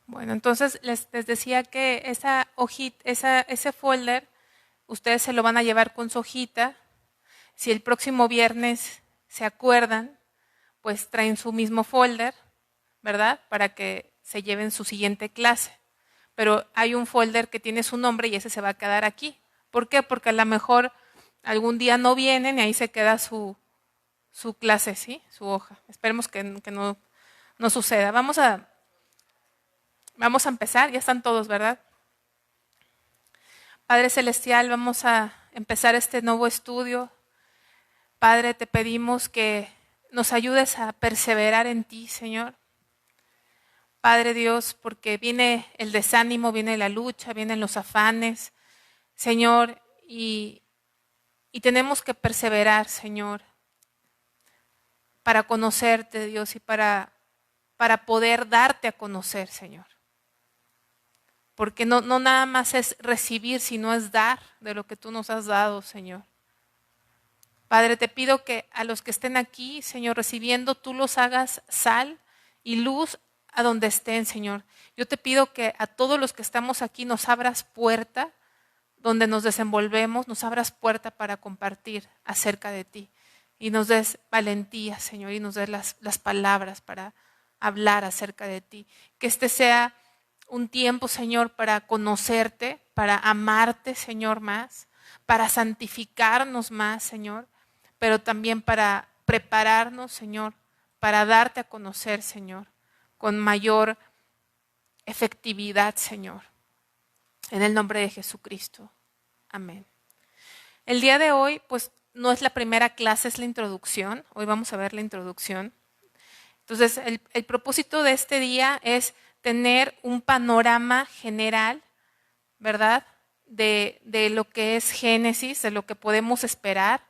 Bueno, entonces les decía que esa hojita, ese folder, ustedes se lo van a llevar con su hojita. Si el próximo viernes se acuerdan, pues traen su mismo folder, ¿verdad? Para que se lleven su siguiente clase. Pero hay un folder que tiene su nombre y ese se va a quedar aquí. ¿Por qué? Porque a lo mejor algún día no vienen y ahí se queda su clase, ¿sí? Su hoja. Esperemos que no suceda. Vamos a empezar, ya están todos, ¿verdad? Padre Celestial, vamos a empezar este nuevo estudio. Padre, te pedimos que nos ayudes a perseverar en ti, Señor. Padre Dios, porque viene el desánimo, viene la lucha, vienen los afanes, Señor, y tenemos que perseverar, Señor, para conocerte, Dios, y para poder darte a conocer, Señor. Porque no nada más es recibir, sino es dar de lo que tú nos has dado, Señor. Padre, te pido que a los que estén aquí, Señor, recibiendo, tú los hagas sal y luz a donde estén, Señor. Yo te pido que a todos los que estamos aquí nos abras puerta donde nos desenvolvemos, nos abras puerta para compartir acerca de ti. Y nos des valentía, Señor, y nos des las palabras para hablar acerca de ti. Que este sea un tiempo, Señor, para conocerte, para amarte, Señor, más, para santificarnos más, Señor, pero también para prepararnos, Señor, para darte a conocer, Señor, con mayor efectividad, Señor. En el nombre de Jesucristo. Amén. El día de hoy, pues, no es la primera clase, es la introducción. Hoy vamos a ver la introducción. Entonces, el propósito de este día es tener un panorama general, ¿verdad? De lo que es Génesis, de lo que podemos esperar.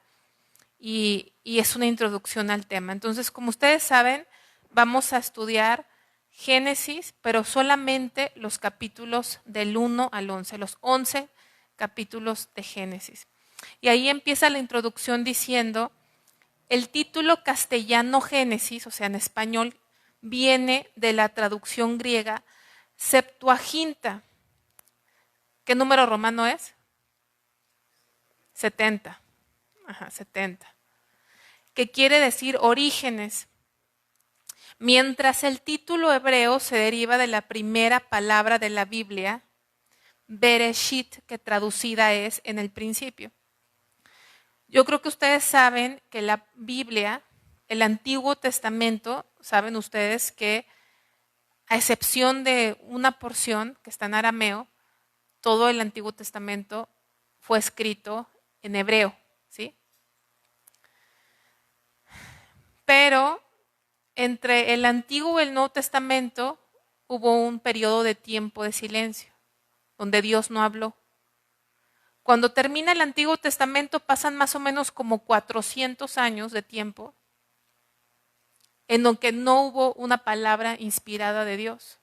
Y es una introducción al tema. Entonces, como ustedes saben, vamos a estudiar Génesis, pero solamente los capítulos del 1 al 11, los 11 capítulos de Génesis. Y ahí empieza la introducción diciendo, el título castellano Génesis, o sea, en español, viene de la traducción griega Septuaginta. ¿Qué número romano es? 70. Ajá, 70. Que quiere decir orígenes. Mientras el título hebreo se deriva de la primera palabra de la Biblia, Bereshit, que traducida es en el principio. Yo creo que ustedes saben que la Biblia, el Antiguo Testamento, saben ustedes que a excepción de una porción que está en arameo, todo el Antiguo Testamento fue escrito en hebreo, ¿sí? Pero entre el Antiguo y el Nuevo Testamento hubo un periodo de tiempo de silencio, donde Dios no habló. Cuando termina el Antiguo Testamento pasan más o menos como 400 años de tiempo en donde no hubo una palabra inspirada de Dios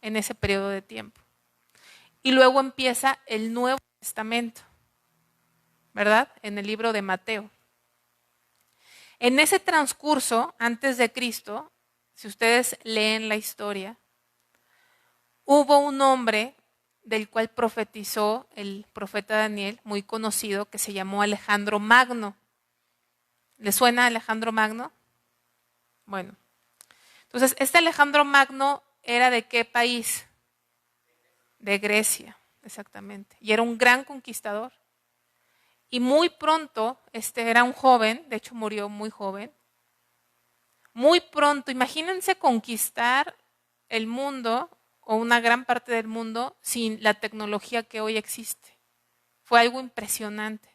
en ese periodo de tiempo. Y luego empieza el Nuevo Testamento, ¿verdad? En el libro de Mateo. En ese transcurso, antes de Cristo, si ustedes leen la historia, hubo un hombre del cual profetizó el profeta Daniel, muy conocido, que se llamó Alejandro Magno. ¿Le suena Alejandro Magno? Bueno, entonces, este Alejandro Magno era ¿de qué país? De Grecia, exactamente. Y era un gran conquistador. Y muy pronto, era un joven, de hecho murió muy joven. Muy pronto, imagínense conquistar el mundo o una gran parte del mundo sin la tecnología que hoy existe. Fue algo impresionante.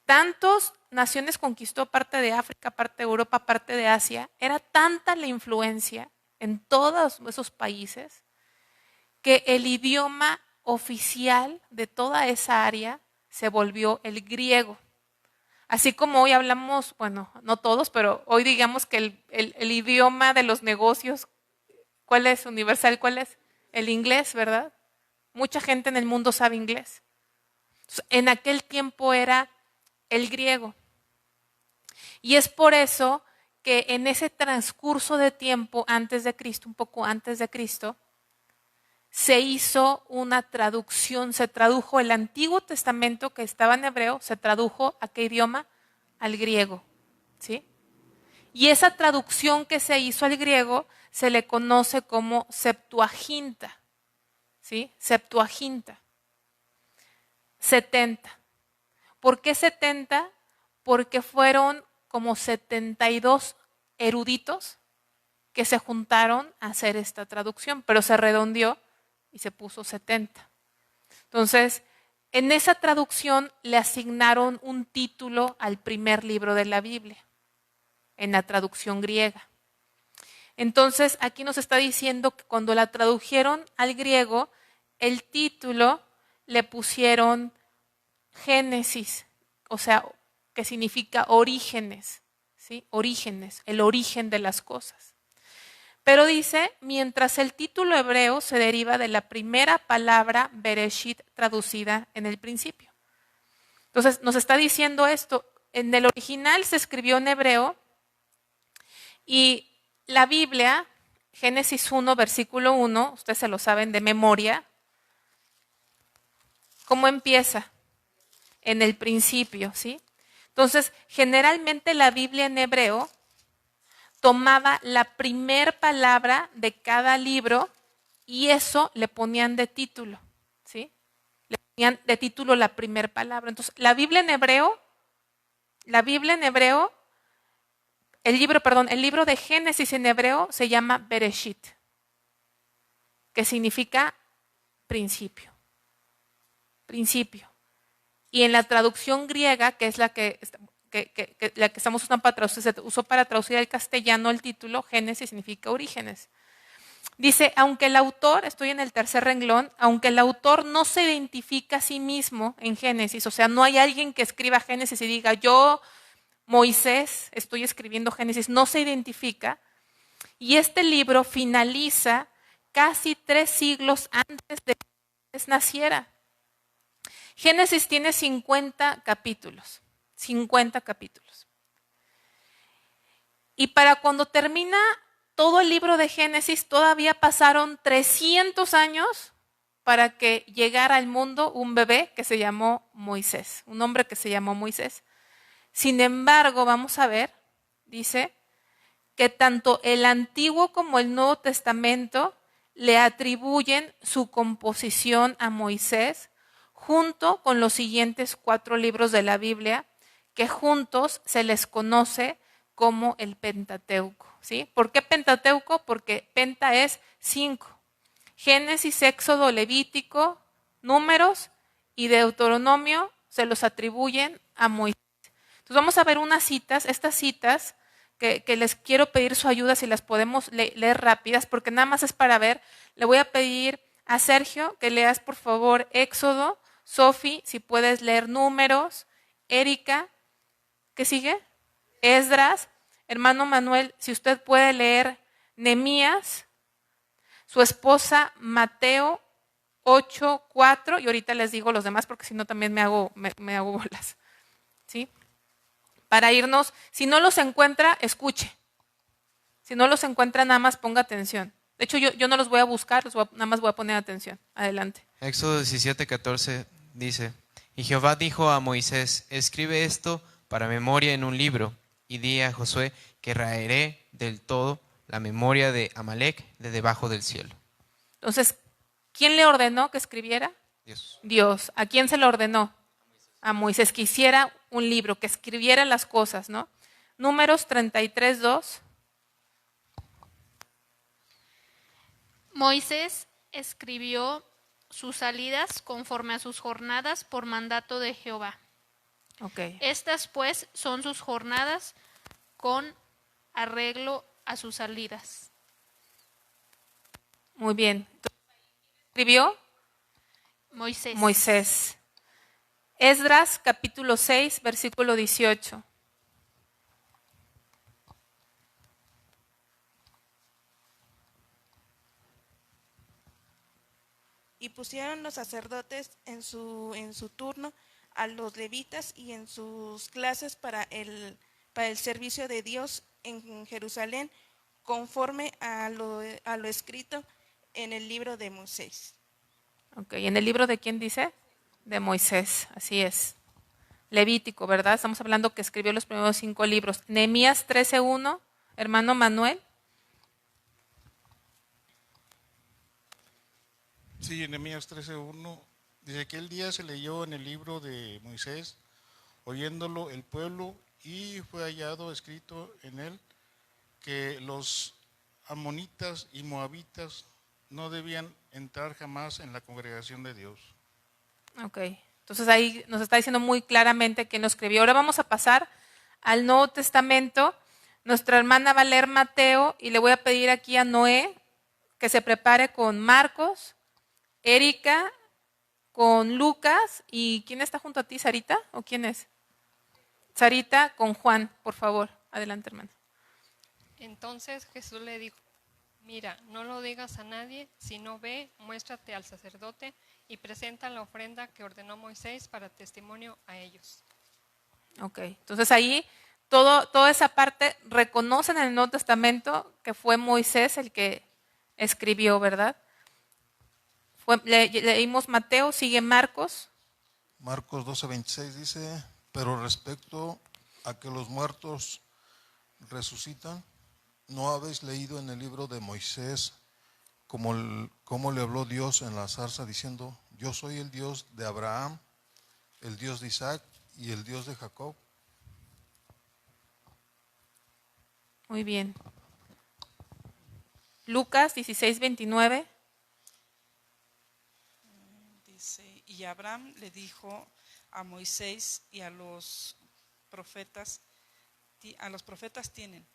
Tantas naciones conquistó, parte de África, parte de Europa, parte de Asia. Era tanta la influencia en todos esos países que el idioma oficial de toda esa área se volvió el griego. Así como hoy hablamos, bueno, no todos, pero hoy digamos que el idioma de los negocios, ¿cuál es universal? ¿Cuál es? El inglés, ¿verdad? Mucha gente en el mundo sabe inglés. En aquel tiempo era el griego. Y es por eso que en ese transcurso de tiempo antes de Cristo, un poco antes de Cristo, se hizo una traducción, se tradujo el Antiguo Testamento que estaba en hebreo, se tradujo ¿a qué idioma? Al griego, ¿sí? Y esa traducción que se hizo al griego se le conoce como Septuaginta, ¿sí? Septuaginta. 70. ¿Por qué 70? Porque fueron como 72 eruditos que se juntaron a hacer esta traducción, pero se redondeó y se puso 70. Entonces, en esa traducción le asignaron un título al primer libro de la Biblia, en la traducción griega. Entonces, aquí nos está diciendo que cuando la tradujeron al griego, el título le pusieron Génesis, o sea, que significa orígenes, ¿sí? Orígenes, el origen de las cosas. Pero dice, mientras el título hebreo se deriva de la primera palabra Bereshit traducida en el principio. Entonces, nos está diciendo esto, en el original se escribió en hebreo y la Biblia, Génesis 1, versículo 1, ustedes se lo saben de memoria, ¿cómo empieza? En el principio, ¿sí? Entonces, generalmente la Biblia en hebreo tomaba la primer palabra de cada libro y eso le ponían de título, ¿sí? Le ponían de título la primer palabra. Entonces, la Biblia en hebreo, el libro de Génesis en hebreo se llama Bereshit, que significa principio. Principio. Y en la traducción griega, que es la que estamos usando para traducir, se usó para traducir al castellano el título, Génesis significa orígenes. Dice, aunque el autor, estoy en el tercer renglón, aunque el autor no se identifica a sí mismo en Génesis, o sea, no hay alguien que escriba Génesis y diga, yo, Moisés, estoy escribiendo Génesis, no se identifica. Y este libro finaliza casi 3 siglos antes de que Moisés naciera. Génesis tiene 50 capítulos, 50 capítulos. Y para cuando termina todo el libro de Génesis, todavía pasaron 300 años para que llegara al mundo un bebé que se llamó Moisés, un hombre que se llamó Moisés. Sin embargo, vamos a ver, dice, que tanto el Antiguo como el Nuevo Testamento le atribuyen su composición a Moisés, junto con los siguientes 4 libros de la Biblia, que juntos se les conoce como el Pentateuco, ¿sí? ¿Por qué Pentateuco? Porque Penta es 5. Génesis, Éxodo, Levítico, Números y Deuteronomio se los atribuyen a Moisés. Entonces vamos a ver unas citas, estas citas que les quiero pedir su ayuda si las podemos leer rápidas, porque nada más es para ver. Le voy a pedir a Sergio que leas por favor Éxodo, Sofi, si puedes leer Números, Erika, ¿qué sigue? Esdras, hermano Manuel, si usted puede leer Nehemías, su esposa Mateo 8:4, y ahorita les digo los demás porque si no también me hago bolas, ¿sí? Para irnos, si no los encuentra, escuche. Si no los encuentra, nada más ponga atención. De hecho, yo no los voy a buscar, nada más voy a poner atención. Adelante. Éxodo 17:14 dice, y Jehová dijo a Moisés, escribe esto para memoria en un libro, y di a Josué que raeré del todo la memoria de Amalek de debajo del cielo. Entonces, ¿quién le ordenó que escribiera? Dios. Dios. ¿A quién se lo ordenó? A Moisés, que hiciera un libro, que escribiera las cosas, ¿no? Números 33:2. Moisés escribió sus salidas conforme a sus jornadas por mandato de Jehová. Okay. Estas pues son sus jornadas con arreglo a sus salidas. Muy bien. ¿Escribió? Moisés. Moisés. Esdras capítulo 6, versículo 18. Y pusieron los sacerdotes en su turno a los levitas y en sus clases para el servicio de Dios en Jerusalén, conforme a lo escrito en el libro de Moisés. Ok, ¿en el libro de quién dice? De Moisés, así es. Levítico, ¿verdad? Estamos hablando que escribió los primeros 5 libros. Nehemías 13:1, hermano Manuel. Sí, en Nehemías 13:1 dice: aquel día se leyó en el libro de Moisés, oyéndolo el pueblo, y fue hallado escrito en él que los amonitas y moabitas no debían entrar jamás en la congregación de Dios. Ok, entonces ahí nos está diciendo muy claramente quién lo escribió. Ahora vamos a pasar al Nuevo Testamento. Nuestra hermana va a leer Mateo y le voy a pedir aquí a Noé que se prepare con Marcos, Erika, con Lucas y ¿quién está junto a ti, Sarita? ¿O quién es? Sarita con Juan, por favor. Adelante, hermano. Entonces Jesús le dijo: mira, no lo digas a nadie, sino ve, muéstrate al sacerdote y presenta la ofrenda que ordenó Moisés para testimonio a ellos. Ok, entonces ahí toda esa parte reconocen en el Nuevo Testamento que fue Moisés el que escribió, ¿verdad? Leímos Mateo, sigue Marcos. Marcos 12:26 dice: pero respecto a que los muertos resucitan, ¿no habéis leído en el libro de Moisés cómo le habló Dios en la zarza diciendo: yo soy el Dios de Abraham, el Dios de Isaac y el Dios de Jacob? Muy bien. Lucas 16:29. Dice: y Abraham le dijo a Moisés y a los profetas tienen,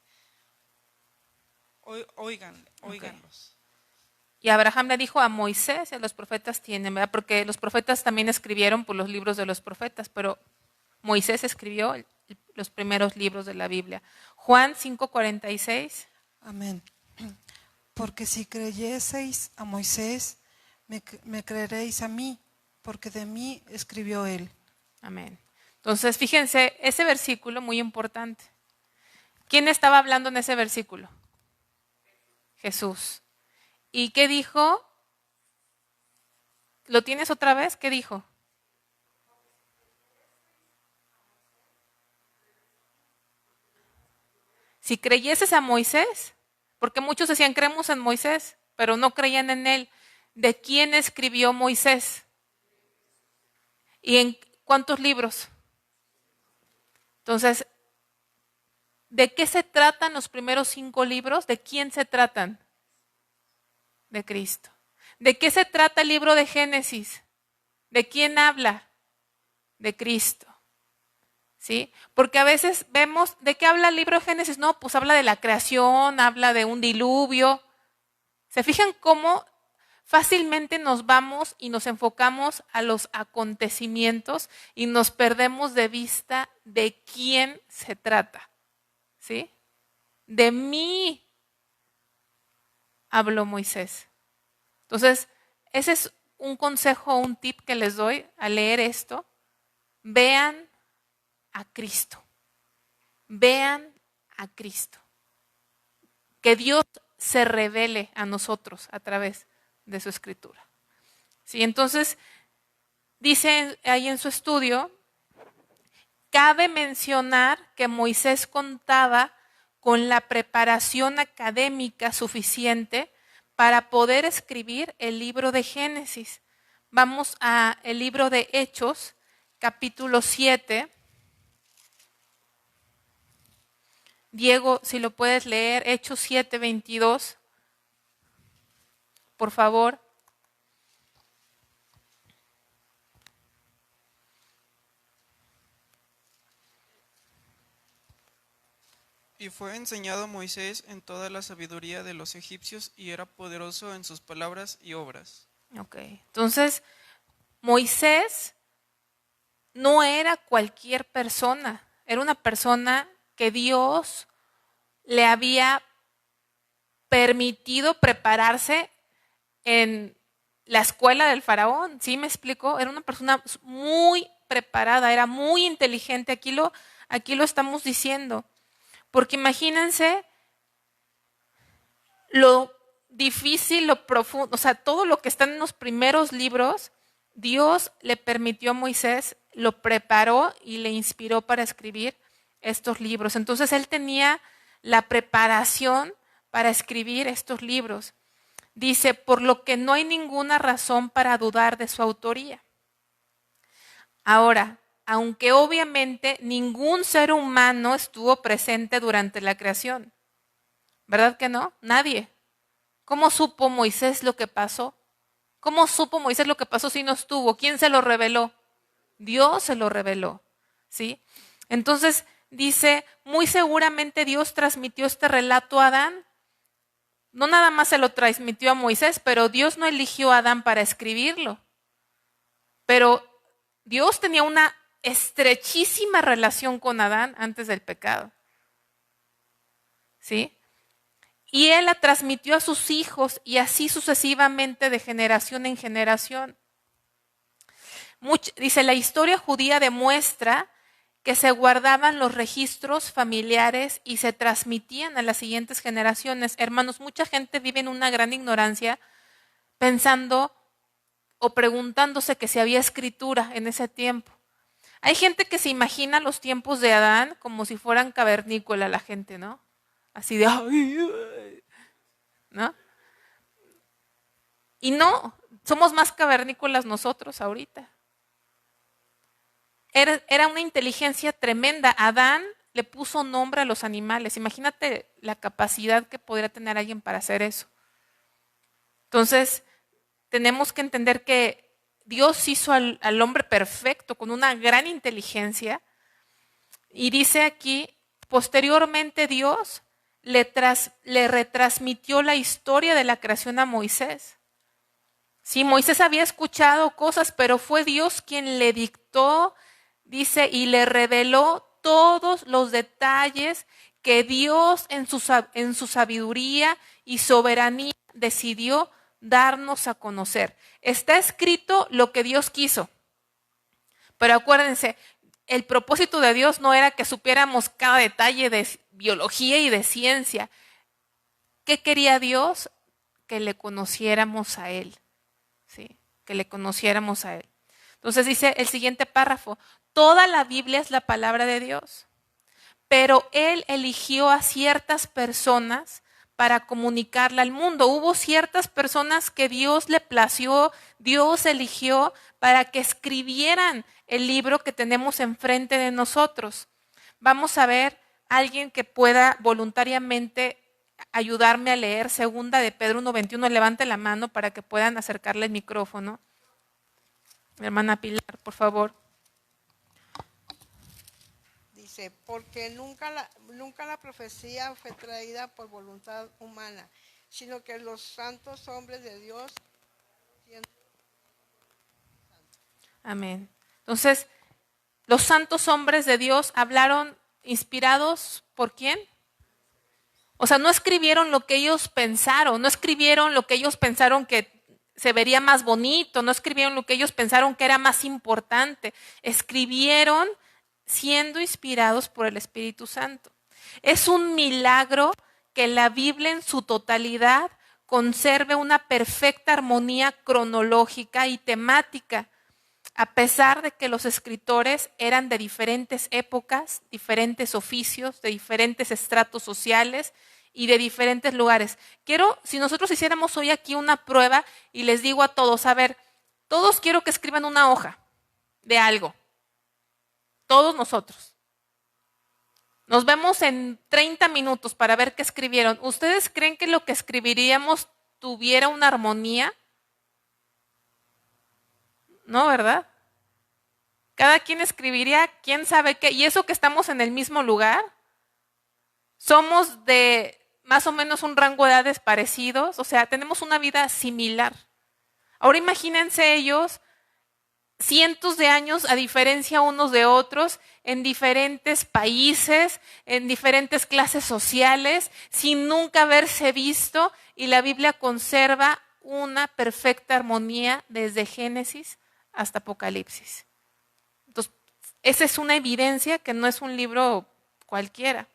óiganlos. Y Abraham le dijo a Moisés y a los profetas tienen, ¿verdad? Porque los profetas también escribieron por los libros de los profetas, pero Moisés escribió los primeros libros de la Biblia. Juan 5:46. Amén. Porque si creyeseis a Moisés, me creeréis a mí, porque de mí escribió él. Amén. Entonces, fíjense, ese versículo muy importante. ¿Quién estaba hablando en ese versículo? Jesús. ¿Y qué dijo? ¿Lo tienes otra vez? ¿Qué dijo? Si creyeses a Moisés, porque muchos decían creemos en Moisés, pero no creían en él. ¿De quién escribió Moisés? ¿Y en cuántos libros? Entonces, ¿de qué se tratan los primeros 5 libros? ¿De quién se tratan? De Cristo. ¿De qué se trata el libro de Génesis? ¿De quién habla? De Cristo. ¿Sí? Porque a veces vemos, ¿de qué habla el libro de Génesis? No, pues habla de la creación, habla de un diluvio. ¿Se fijan cómo fácilmente nos vamos y nos enfocamos a los acontecimientos y nos perdemos de vista de quién se trata? ¿Sí? De mí habló Moisés. Entonces, ese es un consejo, un tip que les doy al leer esto. Vean a Cristo. Vean a Cristo. Que Dios se revele a nosotros a través de su escritura. ¿Sí? Entonces, dice ahí en su estudio, cabe mencionar que Moisés contaba con la preparación académica suficiente para poder escribir el libro de Génesis. Vamos a el libro de Hechos, capítulo 7. Diego, si lo puedes leer, Hechos 7:22, por favor. Y fue enseñado a Moisés en toda la sabiduría de los egipcios y era poderoso en sus palabras y obras. Ok, entonces Moisés no era cualquier persona, era una persona que Dios le había permitido prepararse en la escuela del faraón. ¿Sí me explico? Era una persona muy preparada, era muy inteligente. Aquí lo estamos diciendo. Porque imagínense lo difícil, lo profundo, o sea, todo lo que está en los primeros libros, Dios le permitió a Moisés, lo preparó y le inspiró para escribir estos libros. Entonces él tenía la preparación para escribir estos libros. Dice, por lo que no hay ninguna razón para dudar de su autoría. Ahora, aunque obviamente ningún ser humano estuvo presente durante la creación, ¿verdad que no? Nadie. ¿Cómo supo Moisés lo que pasó? ¿Cómo supo Moisés lo que pasó si no estuvo? ¿Quién se lo reveló? Dios se lo reveló, ¿sí? Entonces dice, muy seguramente Dios transmitió este relato a Adán. No nada más se lo transmitió a Moisés, pero Dios no eligió a Adán para escribirlo. Pero Dios tenía una estrechísima relación con Adán antes del pecado, ¿sí? Y él la transmitió a sus hijos y así sucesivamente de generación en generación. Dice, la historia judía demuestra que se guardaban los registros familiares y se transmitían a las siguientes generaciones. Hermanos, mucha gente vive en una gran ignorancia pensando o preguntándose que si había escritura en ese tiempo. Hay gente que se imagina los tiempos de Adán como si fueran cavernícola la gente, ¿no? Así de, ¡ay! ¿No? Y no, somos más cavernícolas nosotros ahorita. Era una inteligencia tremenda. Adán le puso nombre a los animales. Imagínate la capacidad que podría tener alguien para hacer eso. Entonces, tenemos que entender que Dios hizo al hombre perfecto, con una gran inteligencia. Y dice aquí, posteriormente Dios le retransmitió la historia de la creación a Moisés. Sí, Moisés había escuchado cosas, pero fue Dios quien le dictó, dice, y le reveló todos los detalles que Dios en su sabiduría y soberanía decidió darnos a conocer. Está escrito lo que Dios quiso. Pero acuérdense, el propósito de Dios no era que supiéramos cada detalle de biología y de ciencia. ¿Qué quería Dios? Que le conociéramos a Él. ¿Sí? Que le conociéramos a Él. Entonces dice el siguiente párrafo, toda la Biblia es la palabra de Dios, pero Él eligió a ciertas personas para comunicarla al mundo. Hubo ciertas personas que Dios le plació, Dios eligió para que escribieran el libro que tenemos enfrente de nosotros. Vamos a ver a alguien que pueda voluntariamente ayudarme a leer 2 de Pedro 1:21. Levante la mano para que puedan acercarle el micrófono. Mi hermana Pilar, por favor. Dice, porque nunca la profecía fue traída por voluntad humana, sino que los santos hombres de Dios. Amén. Entonces, los santos hombres de Dios hablaron inspirados ¿por quién? O sea, no escribieron lo que ellos pensaron, no escribieron lo que ellos pensaron que se vería más bonito, no escribieron lo que ellos pensaron que era más importante, escribieron siendo inspirados por el Espíritu Santo. Es un milagro que la Biblia en su totalidad conserve una perfecta armonía cronológica y temática, a pesar de que los escritores eran de diferentes épocas, diferentes oficios, de diferentes estratos sociales y de diferentes lugares. Si nosotros hiciéramos hoy aquí una prueba y les digo a todos, a ver, todos quiero que escriban una hoja de algo. Todos nosotros. Nos vemos en 30 minutos para ver qué escribieron. ¿Ustedes creen que lo que escribiríamos tuviera una armonía? No, ¿verdad? Cada quien escribiría quién sabe qué. Y eso que estamos en el mismo lugar. Somos de más o menos un rango de edades parecidos. O sea, tenemos una vida similar. Ahora imagínense ellos cientos de años a diferencia unos de otros, en diferentes países, en diferentes clases sociales, sin nunca haberse visto, y la Biblia conserva una perfecta armonía desde Génesis hasta Apocalipsis. Entonces, esa es una evidencia que no es un libro cualquiera.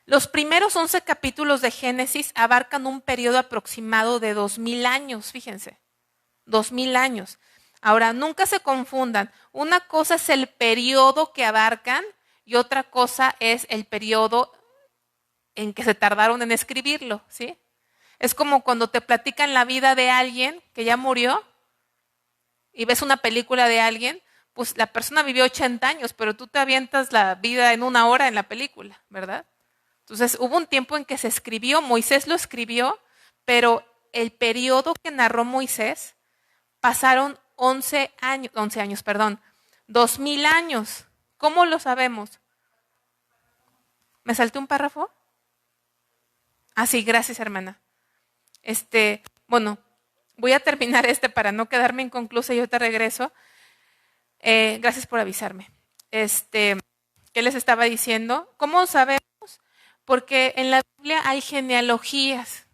Los primeros 11 capítulos de Génesis abarcan un periodo aproximado de 2000 años, fíjense, 2000 años. Ahora, nunca se confundan, una cosa es el periodo que abarcan y otra cosa es el periodo en que se tardaron en escribirlo, ¿sí? Es como cuando te platican la vida de alguien que ya murió y ves una película de alguien, pues la persona vivió 80 años, pero tú te avientas la vida en 1 hora en la película, ¿verdad? Entonces hubo un tiempo en que se escribió, Moisés lo escribió, pero el periodo que narró Moisés pasaron 2000 años. ¿Cómo lo sabemos? ¿Me salté un párrafo? Ah, sí, gracias, hermana. Bueno, voy a terminar para no quedarme inconclusa y yo te regreso. Gracias por avisarme. ¿Qué les estaba diciendo? ¿Cómo sabemos? Porque en la Biblia hay genealogías,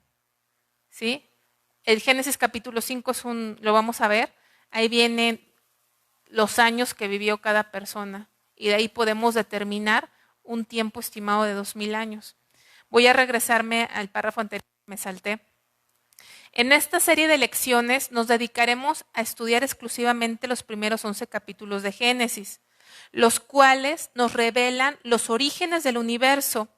¿sí? El Génesis capítulo 5 lo vamos a ver. Ahí vienen los años que vivió cada persona y de ahí podemos determinar un tiempo estimado de 2000 años. Voy a regresarme al párrafo anterior que me salté. En esta serie de lecciones nos dedicaremos a estudiar exclusivamente los primeros 11 capítulos de Génesis, los cuales nos revelan los orígenes del universo.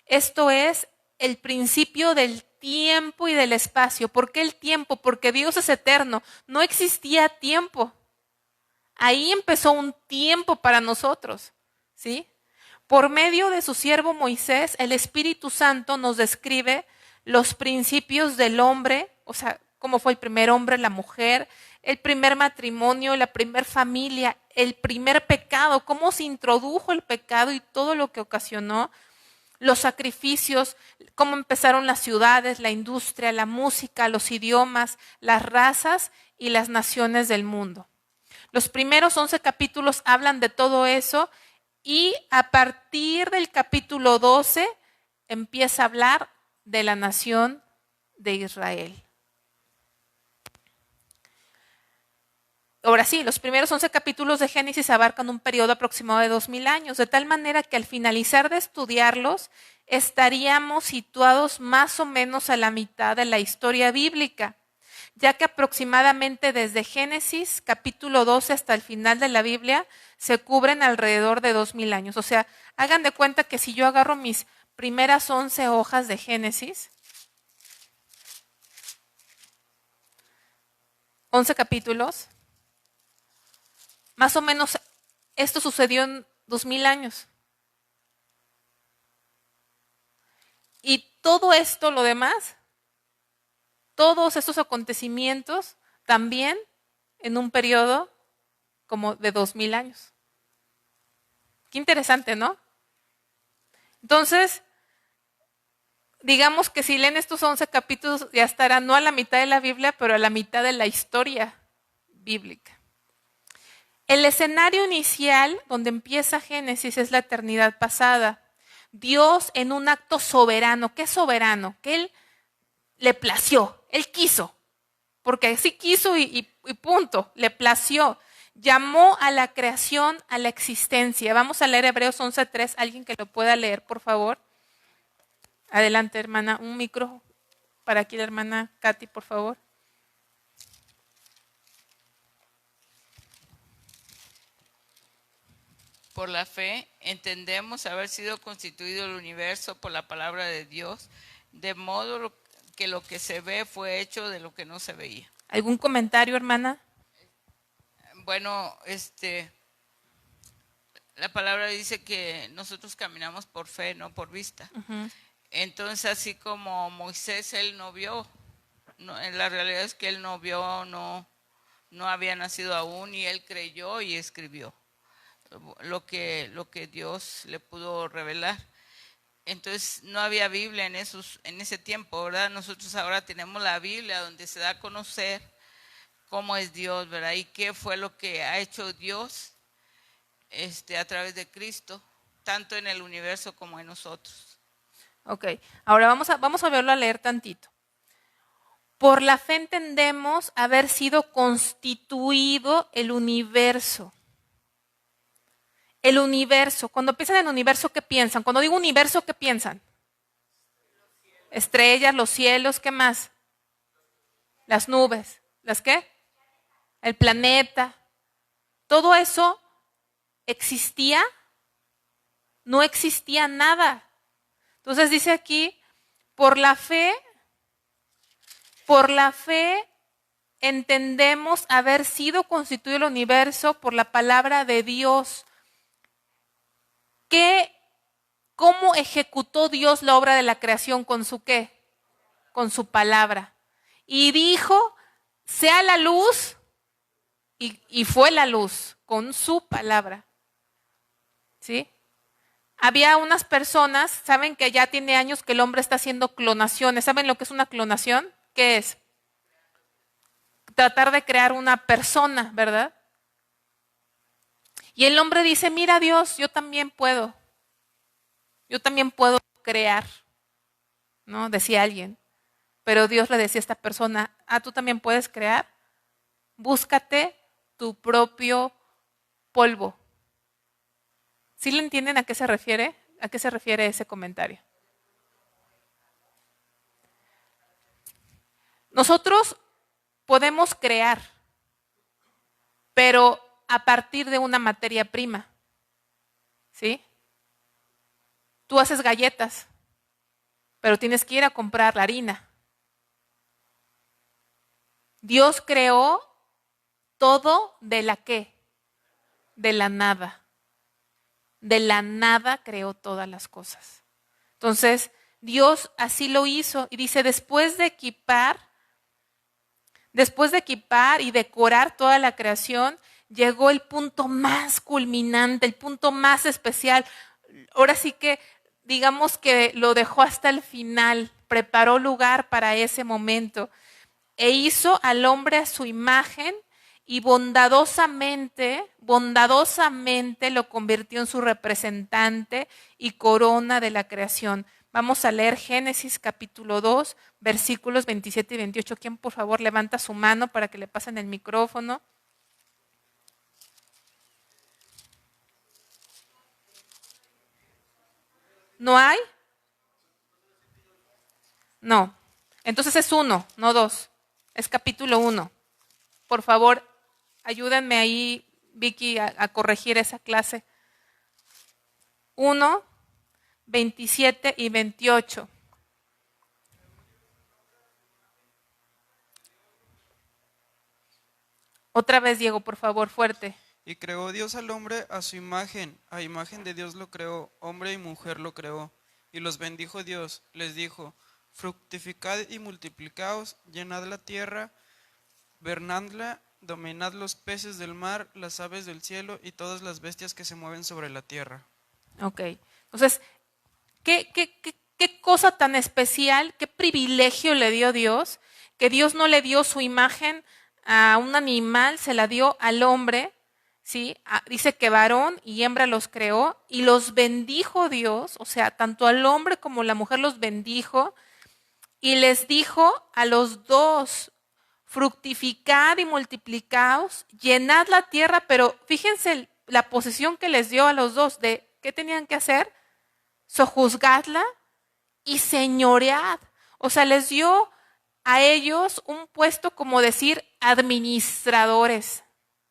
Esto es el principio del tiempo y del espacio. ¿Por qué el tiempo? Porque Dios es eterno. No existía tiempo. Ahí empezó un tiempo para nosotros, ¿sí? Por medio de su siervo Moisés, el Espíritu Santo nos describe los principios del hombre, o sea, cómo fue el primer hombre, la mujer, el primer matrimonio, la primer familia, el primer pecado, cómo se introdujo el pecado y todo lo que ocasionó, los sacrificios, cómo empezaron las ciudades, la industria, la música, los idiomas, las razas y las naciones del mundo. Los primeros 11 capítulos hablan de todo eso y a partir del capítulo 12 empieza a hablar de la nación de Israel. Ahora sí, los primeros 11 capítulos de Génesis abarcan un periodo aproximado de 2000 años, de tal manera que al finalizar de estudiarlos estaríamos situados más o menos a la mitad de la historia bíblica, ya que aproximadamente desde Génesis capítulo 12 hasta el final de la Biblia se cubren alrededor de 2000 años. O sea, hagan de cuenta que si yo agarro mis primeras 11 hojas de Génesis, 11 capítulos, más o menos esto sucedió en 2000 años. Y todo esto, lo demás, todos estos acontecimientos también en un periodo como de 2000 años. Qué interesante, ¿no? Entonces, digamos que si leen estos 11 capítulos ya estarán no a la mitad de la Biblia, pero a la mitad de la historia bíblica. El escenario inicial donde empieza Génesis es la eternidad pasada. Dios en un acto soberano. ¿Qué es soberano? Que Él le plació, Él quiso, porque sí quiso y punto, le plació. Llamó a la creación a la existencia. Vamos a leer Hebreos 11:3. Alguien que lo pueda leer, por favor. Adelante, hermana. Un micro para aquí la hermana Katy, por favor. Por la fe entendemos haber sido constituido el universo por la palabra de Dios, de modo que lo que se ve fue hecho de lo que no se veía. ¿Algún comentario, hermana? Bueno, la palabra dice que nosotros caminamos por fe, no por vista. Uh-huh. Entonces, así como Moisés, él no vio, la realidad es que él no vio, no había nacido aún, y él creyó y escribió lo que Dios le pudo revelar. Entonces no había Biblia en ese tiempo, ¿verdad? Nosotros ahora tenemos la Biblia donde se da a conocer cómo es Dios, ¿verdad? Y qué fue lo que ha hecho Dios a través de Cristo, tanto en el universo como en nosotros. Ok, ahora vamos a volverlo a leer tantito. Por la fe entendemos haber sido constituido el universo. El universo, cuando piensan en universo, ¿qué piensan? Cuando digo universo, ¿qué piensan? estrellas, los cielos, ¿qué más? Las nubes. ¿Las qué? El planeta. Todo eso existía, no existía nada. Entonces dice aquí, por la fe entendemos haber sido constituido el universo por la palabra de Dios. ¿Cómo ejecutó Dios la obra de la creación? ¿Con su qué? Con su palabra. Y dijo, sea la luz, y fue la luz, con su palabra. ¿Sí? Había unas personas, saben que ya tiene años que el hombre está haciendo clonaciones. ¿Saben lo que es una clonación? ¿Qué es? Tratar de crear una persona, ¿verdad? Y el hombre dice, mira Dios, yo también puedo crear, ¿no? Decía alguien. Pero Dios le decía a esta persona, tú también puedes crear, búscate tu propio polvo. ¿Sí le entienden a qué se refiere? ¿A qué se refiere ese comentario? Nosotros podemos crear, pero a partir de una materia prima. ¿Sí? Tú haces galletas, pero tienes que ir a comprar la harina. Dios creó todo de la ¿qué? De la nada. De la nada creó todas las cosas. Entonces, Dios así lo hizo y dice, después de equipar y decorar toda la creación, llegó el punto más culminante, el punto más especial. Ahora sí que digamos que lo dejó hasta el final, preparó lugar para ese momento e hizo al hombre a su imagen y bondadosamente lo convirtió en su representante y corona de la creación. Vamos a leer Génesis capítulo 2, versículos 27 y 28. ¿Quién por favor levanta su mano para que le pasen el micrófono? ¿No hay? No. Entonces es 1, no 2. Es capítulo 1. Por favor, ayúdenme ahí, Vicky, a corregir esa clase. 1, 27 y 28. Otra vez, Diego, por favor, fuerte. Y creó Dios al hombre a su imagen, a imagen de Dios lo creó, hombre y mujer lo creó. Y los bendijo Dios, les dijo, fructificad y multiplicaos, llenad la tierra, gobernadla, dominad los peces del mar, las aves del cielo y todas las bestias que se mueven sobre la tierra. Ok, entonces, ¿qué cosa tan especial, qué privilegio le dio Dios? Que Dios no le dio su imagen a un animal, se la dio al hombre. ¿Sí? Dice que varón y hembra los creó y los bendijo Dios, o sea, tanto al hombre como la mujer los bendijo y les dijo a los dos, fructificad y multiplicaos, llenad la tierra, pero fíjense la posesión que les dio a los dos, de ¿qué tenían que hacer? Sojuzgadla y señoread, o sea, les dio a ellos un puesto como decir administradores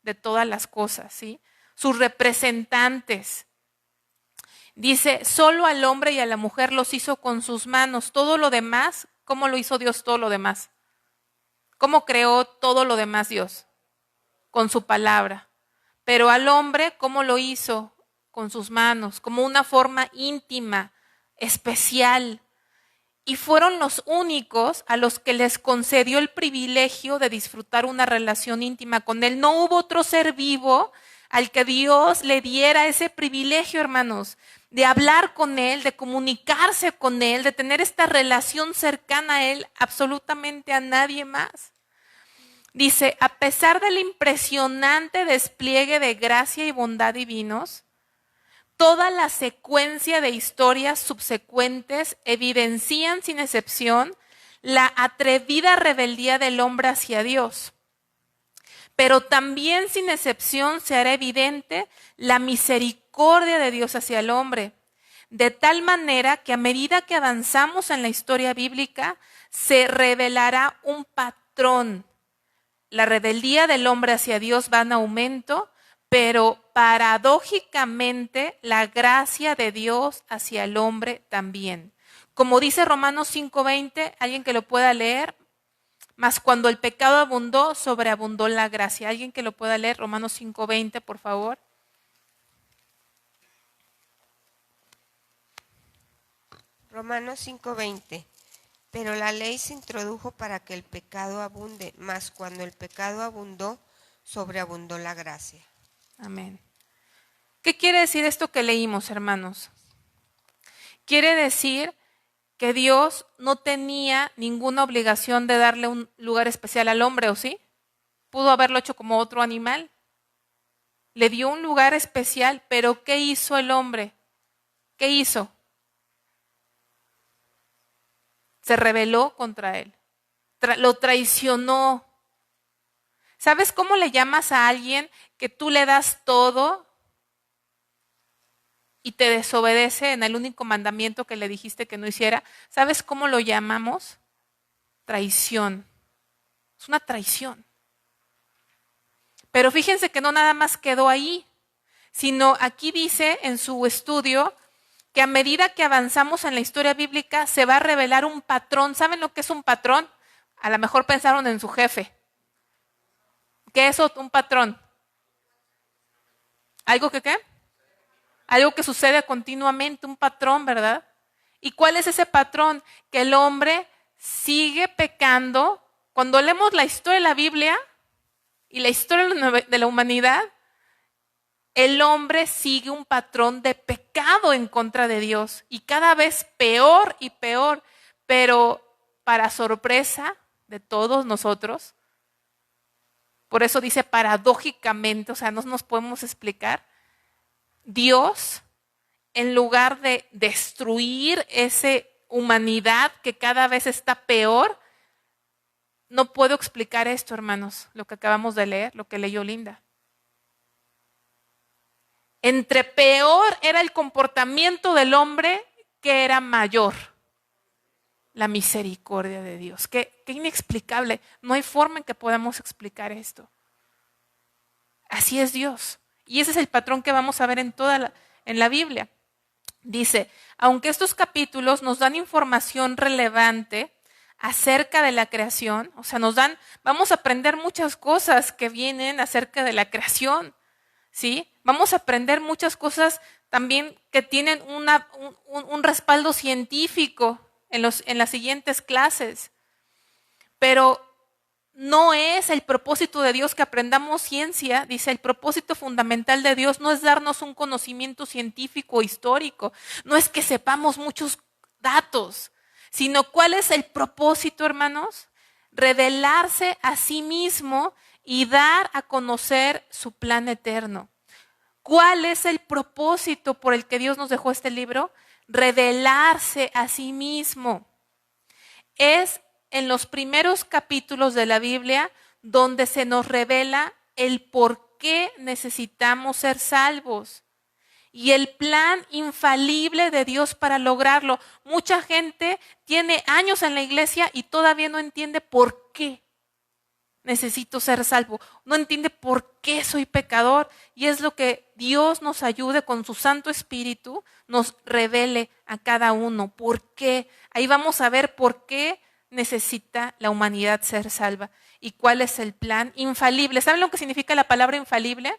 de todas las cosas, ¿sí? Sus representantes. Dice, solo al hombre y a la mujer los hizo con sus manos. Todo lo demás, ¿cómo lo hizo Dios todo lo demás? ¿Cómo creó todo lo demás Dios? Con su palabra. Pero al hombre, ¿cómo lo hizo? Con sus manos, como una forma íntima, especial. Y fueron los únicos a los que les concedió el privilegio de disfrutar una relación íntima con Él. No hubo otro ser vivo al que Dios le diera ese privilegio, hermanos, de hablar con Él, de comunicarse con Él, de tener esta relación cercana a Él, absolutamente a nadie más. Dice, a pesar del impresionante despliegue de gracia y bondad divinos, toda la secuencia de historias subsecuentes evidencian sin excepción la atrevida rebeldía del hombre hacia Dios. Pero también sin excepción se hará evidente la misericordia de Dios hacia el hombre. de tal manera que a medida que avanzamos en la historia bíblica, se revelará un patrón. La rebeldía del hombre hacia Dios va en aumento, pero paradójicamente la gracia de Dios hacia el hombre también. Como dice Romanos 5:20, alguien que lo pueda leer, mas cuando el pecado abundó, sobreabundó la gracia. Alguien que lo pueda leer, Romanos 5:20, por favor. Romanos 5:20. Pero la ley se introdujo para que el pecado abunde, mas cuando el pecado abundó, sobreabundó la gracia. Amén. ¿Qué quiere decir esto que leímos, hermanos? Quiere decir que Dios no tenía ninguna obligación de darle un lugar especial al hombre, ¿o sí? Pudo haberlo hecho como otro animal. Le dio un lugar especial, pero ¿qué hizo el hombre? ¿Qué hizo? Se rebeló contra él. Lo traicionó. ¿Sabes cómo le llamas a alguien que tú le das todo y te desobedece en el único mandamiento que le dijiste que no hiciera? ¿Sabes cómo lo llamamos? Traición. Es una traición. Pero fíjense que no nada más quedó ahí, sino aquí dice en su estudio que a medida que avanzamos en la historia bíblica se va a revelar un patrón. ¿Saben lo que es un patrón? A lo mejor pensaron en su jefe. ¿Qué es un patrón? ¿Algo que qué? Algo que sucede continuamente, un patrón, ¿verdad? ¿Y cuál es ese patrón? Que el hombre sigue pecando. Cuando leemos la historia de la Biblia y la historia de la humanidad, el hombre sigue un patrón de pecado en contra de Dios y cada vez peor y peor, pero para sorpresa de todos nosotros, por eso dice paradójicamente, o sea, no nos podemos explicar, Dios, en lugar de destruir esa humanidad que cada vez está peor, no puedo explicar esto, hermanos, lo que acabamos de leer, lo que leyó Linda. Entre peor era el comportamiento del hombre, que era mayor la misericordia de Dios. Qué inexplicable. No hay forma en que podamos explicar esto. Así es Dios. Y ese es el patrón que vamos a ver en la Biblia. Dice, aunque estos capítulos nos dan información relevante acerca de la creación, o sea, vamos a aprender muchas cosas que vienen acerca de la creación, ¿sí? Vamos a aprender muchas cosas también que tienen un respaldo científico en las siguientes clases. Pero no es el propósito de Dios que aprendamos ciencia. Dice, el propósito fundamental de Dios no es darnos un conocimiento científico o histórico. No es que sepamos muchos datos, sino ¿cuál es el propósito, hermanos? Revelarse a sí mismo y dar a conocer su plan eterno. ¿Cuál es el propósito por el que Dios nos dejó este libro? Revelarse a sí mismo. Es en los primeros capítulos de la Biblia donde se nos revela el por qué necesitamos ser salvos y el plan infalible de Dios para lograrlo. Mucha gente tiene años en la iglesia y todavía no entiende por qué necesito ser salvo. No entiende por qué soy pecador. Y es lo que Dios nos ayude con su Santo Espíritu, nos revele a cada uno. ¿Por qué? Ahí vamos a ver por qué necesita la humanidad ser salva y cuál es el plan infalible. ¿Saben lo que significa la palabra infalible?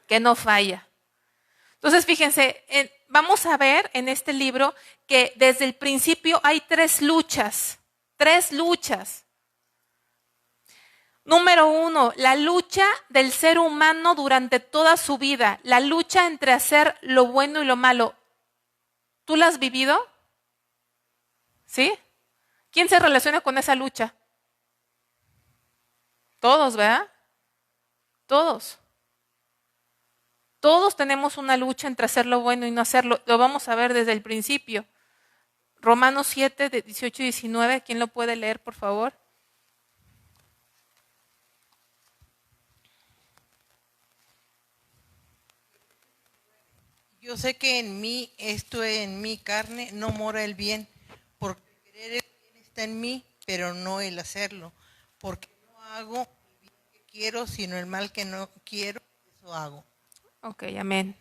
Que no falla. Entonces, fíjense, vamos a ver en este libro que desde el principio hay tres luchas. Número 1, la lucha del ser humano durante toda su vida, la lucha entre hacer lo bueno y lo malo. ¿Tú la has vivido? ¿Sí? ¿Quién se relaciona con esa lucha? Todos, ¿verdad? Todos. Todos tenemos una lucha entre hacer lo bueno y no hacerlo. Lo vamos a ver desde el principio. Romanos 7, de 18 y 19. ¿Quién lo puede leer, por favor? Yo sé que en mí, esto en mi carne, no mora el bien, porque el querer el bien está en mí, pero no el hacerlo, porque no hago el bien que quiero, sino el mal que no quiero, eso hago. Ok, amén.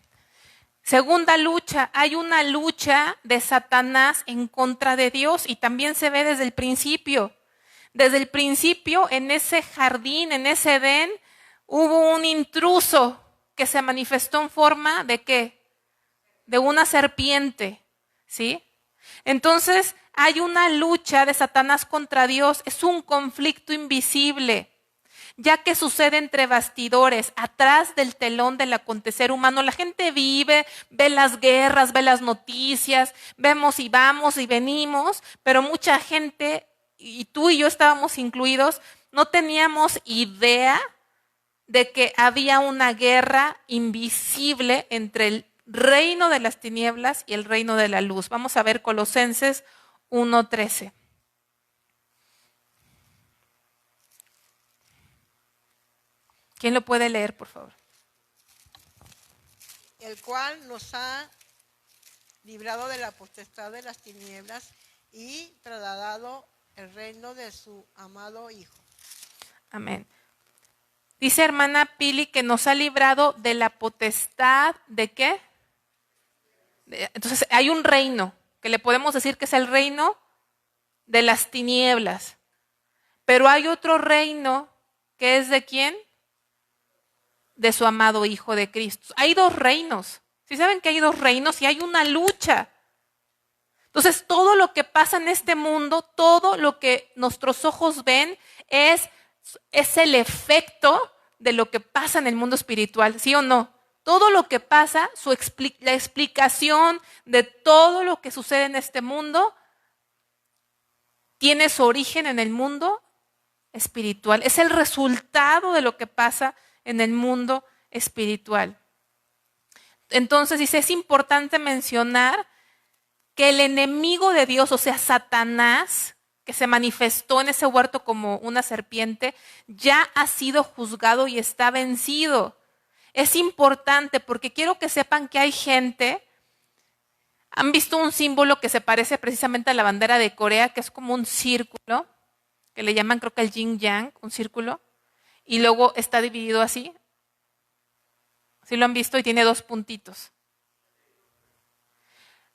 Segunda lucha, hay una lucha de Satanás en contra de Dios y también se ve desde el principio. Desde el principio, en ese jardín, en ese Edén, hubo un intruso que se manifestó en forma de ¿qué? De una serpiente, ¿sí? Entonces, hay una lucha de Satanás contra Dios, es un conflicto invisible, ya que sucede entre bastidores, atrás del telón del acontecer humano. La gente vive, ve las guerras, ve las noticias, vemos y vamos y venimos, pero mucha gente, y tú y yo estábamos incluidos, no teníamos idea de que había una guerra invisible entre el reino de las tinieblas y el reino de la luz. Vamos a ver Colosenses 1:13. ¿Quién lo puede leer, por favor? El cual nos ha librado de la potestad de las tinieblas y trasladado el reino de su amado Hijo. Amén. Dice hermana Pili que nos ha librado de la potestad ¿de qué? Entonces hay un reino que le podemos decir que es el reino de las tinieblas. Pero hay otro reino que es ¿de quién? De su amado Hijo de Cristo. Hay dos reinos. ¿Sí saben que hay dos reinos y hay una lucha? Entonces todo lo que pasa en este mundo, todo lo que nuestros ojos ven es el efecto de lo que pasa en el mundo espiritual, ¿sí o no? Todo lo que pasa, la explicación de todo lo que sucede en este mundo tiene su origen en el mundo espiritual. Es el resultado de lo que pasa en el mundo espiritual. Entonces dice, es importante mencionar que el enemigo de Dios, o sea, Satanás, que se manifestó en ese huerto como una serpiente, ya ha sido juzgado y está vencido. Es importante porque quiero que sepan que hay gente, han visto un símbolo que se parece precisamente a la bandera de Corea, que es como un círculo, que le llaman creo que el yin yang, un círculo, y luego está dividido así. ¿Sí lo han visto? Y tiene dos puntitos.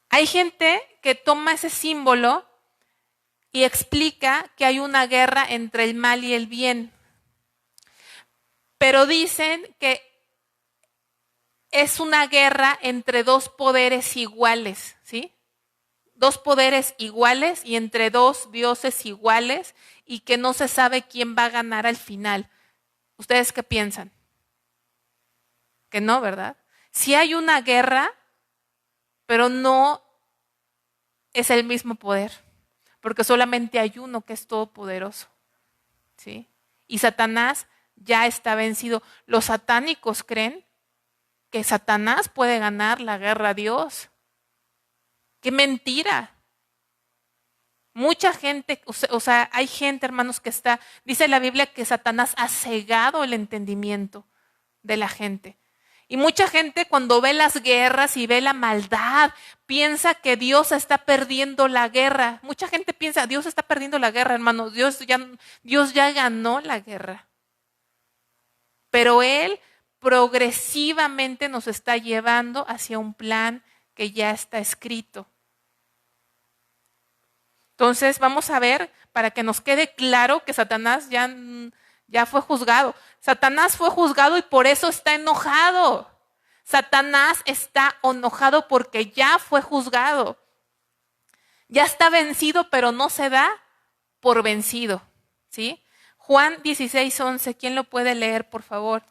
Hay gente que toma ese símbolo y explica que hay una guerra entre el mal y el bien. Pero dicen que es una guerra entre dos poderes iguales, ¿sí? Dos poderes iguales y entre dos dioses iguales y que no se sabe quién va a ganar al final. ¿Ustedes qué piensan? Que no, ¿verdad? Sí hay una guerra, pero no es el mismo poder. Porque solamente hay uno que es todopoderoso, ¿sí? Y Satanás ya está vencido. Los satánicos creen que Satanás puede ganar la guerra a Dios. ¡Qué mentira! Mucha gente, o sea, hay gente, hermanos, que está, dice la Biblia que Satanás ha cegado el entendimiento de la gente. Y mucha gente cuando ve las guerras y ve la maldad, piensa que Dios está perdiendo la guerra. Mucha gente piensa, Dios está perdiendo la guerra, hermanos. Dios ya ganó la guerra. Pero Él progresivamente nos está llevando hacia un plan que ya está escrito. Entonces vamos a ver, para que nos quede claro que Satanás ya fue juzgado. Satanás fue juzgado y por eso está enojado. Satanás está enojado porque ya fue juzgado. Ya está vencido, pero no se da por vencido, ¿sí? Juan 16:11, ¿quién lo puede leer, por favor?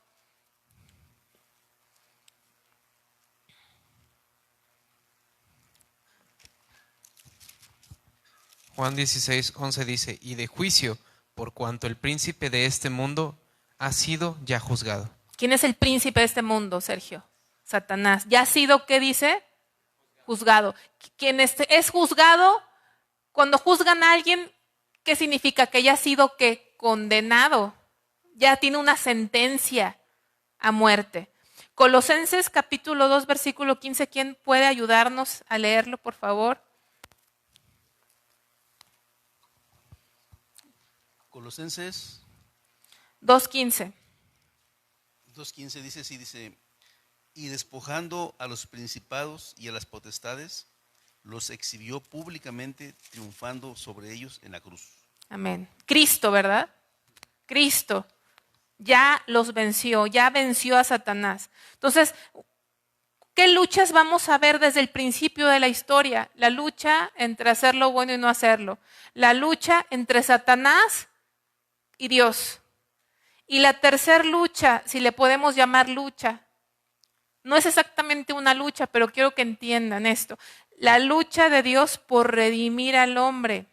Juan 16:11 dice, y de juicio, por cuanto el príncipe de este mundo ha sido ya juzgado. ¿Quién es el príncipe de este mundo, Sergio? Satanás. ¿Ya ha sido, qué dice? Juzgado. Quien es juzgado, cuando juzgan a alguien, ¿qué significa? Que ya ha sido ¿qué? Condenado. Ya tiene una sentencia a muerte. Colosenses capítulo 2, versículo 15. ¿Quién puede ayudarnos a leerlo, por favor? Colosenses 2:15. 2:15 dice así, dice, y despojando a los principados y a las potestades, los exhibió públicamente, triunfando sobre ellos en la cruz. Amén. Cristo, ¿verdad? Cristo ya los venció, ya venció a Satanás. Entonces, ¿qué luchas vamos a ver desde el principio de la historia? La lucha entre hacer lo bueno y no hacerlo. La lucha entre Satanás y Dios. Y la tercera lucha, si le podemos llamar lucha, no es exactamente una lucha, pero quiero que entiendan esto. La lucha de Dios por redimir al hombre.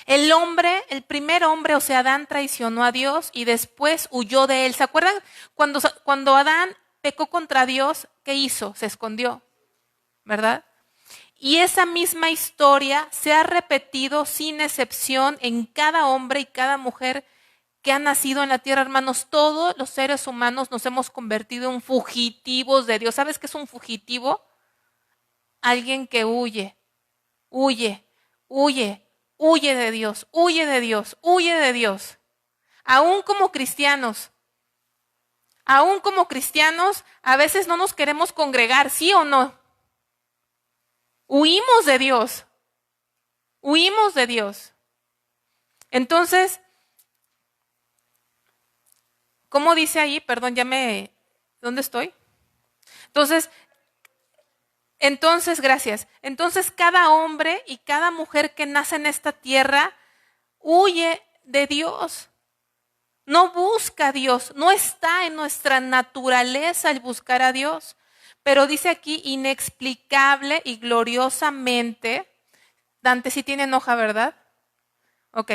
El hombre, el primer hombre, o sea, Adán traicionó a Dios y después huyó de él. ¿Se acuerdan? Cuando Adán pecó contra Dios, ¿qué hizo? Se escondió, ¿verdad? Y esa misma historia se ha repetido sin excepción en cada hombre y cada mujer que ha nacido en la tierra, hermanos. Todos los seres humanos nos hemos convertido en fugitivos de Dios. ¿Sabes qué es un fugitivo? Alguien que huye, huye, huye. Huye de Dios, huye de Dios, huye de Dios. Aún como cristianos, a veces no nos queremos congregar, ¿sí o no? Huimos de Dios, huimos de Dios. Entonces, ¿cómo dice ahí? Perdón, ¿dónde estoy? Entonces, gracias. Entonces, cada hombre y cada mujer que nace en esta tierra huye de Dios. No busca a Dios. No está en nuestra naturaleza el buscar a Dios. Pero dice aquí, inexplicable y gloriosamente. Dante sí tiene hoja, ¿verdad? Ok.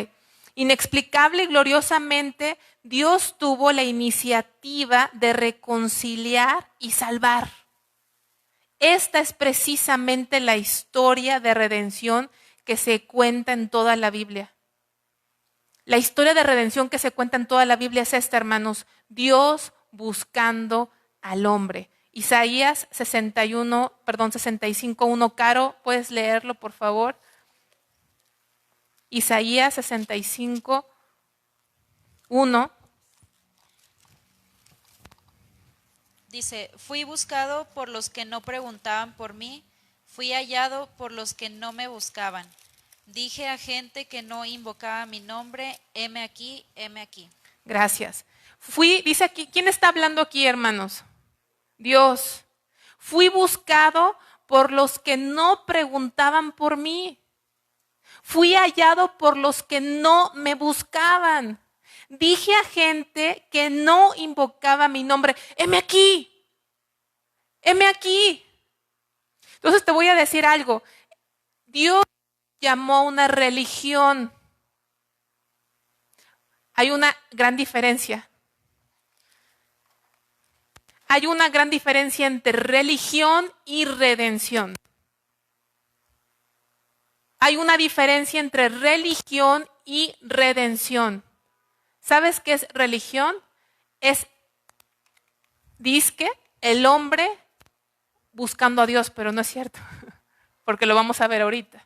Inexplicable y gloriosamente, Dios tuvo la iniciativa de reconciliar y salvar. Esta es precisamente la historia de redención que se cuenta en toda la Biblia. La historia de redención que se cuenta en toda la Biblia es esta, hermanos. Dios buscando al hombre. Isaías 65:1. Caro, ¿puedes leerlo, por favor? Isaías 65:1. Dice, fui buscado por los que no preguntaban por mí, fui hallado por los que no me buscaban. Dije a gente que no invocaba mi nombre, heme aquí, heme aquí. Gracias. Dice aquí, ¿quién está hablando aquí, hermanos? Dios. Fui buscado por los que no preguntaban por mí. Fui hallado por los que no me buscaban. Dije a gente que no invocaba mi nombre, heme aquí, heme aquí. Entonces te voy a decir algo. Dios llamó una religión. Hay una gran diferencia. Hay una gran diferencia entre religión y redención. Hay una diferencia entre religión y redención. ¿Sabes qué es religión? Es el hombre buscando a Dios, pero no es cierto, porque lo vamos a ver ahorita.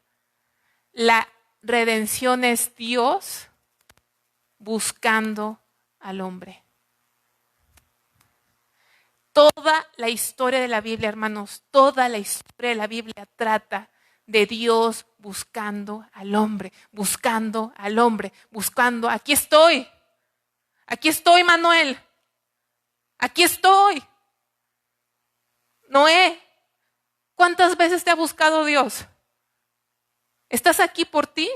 La redención es Dios buscando al hombre. Toda la historia de la Biblia, hermanos, toda la historia de la Biblia trata de Dios buscando al hombre, buscando al hombre, buscando. Aquí estoy, Manuel, aquí estoy. Noé, ¿cuántas veces te ha buscado Dios? ¿Estás aquí por ti?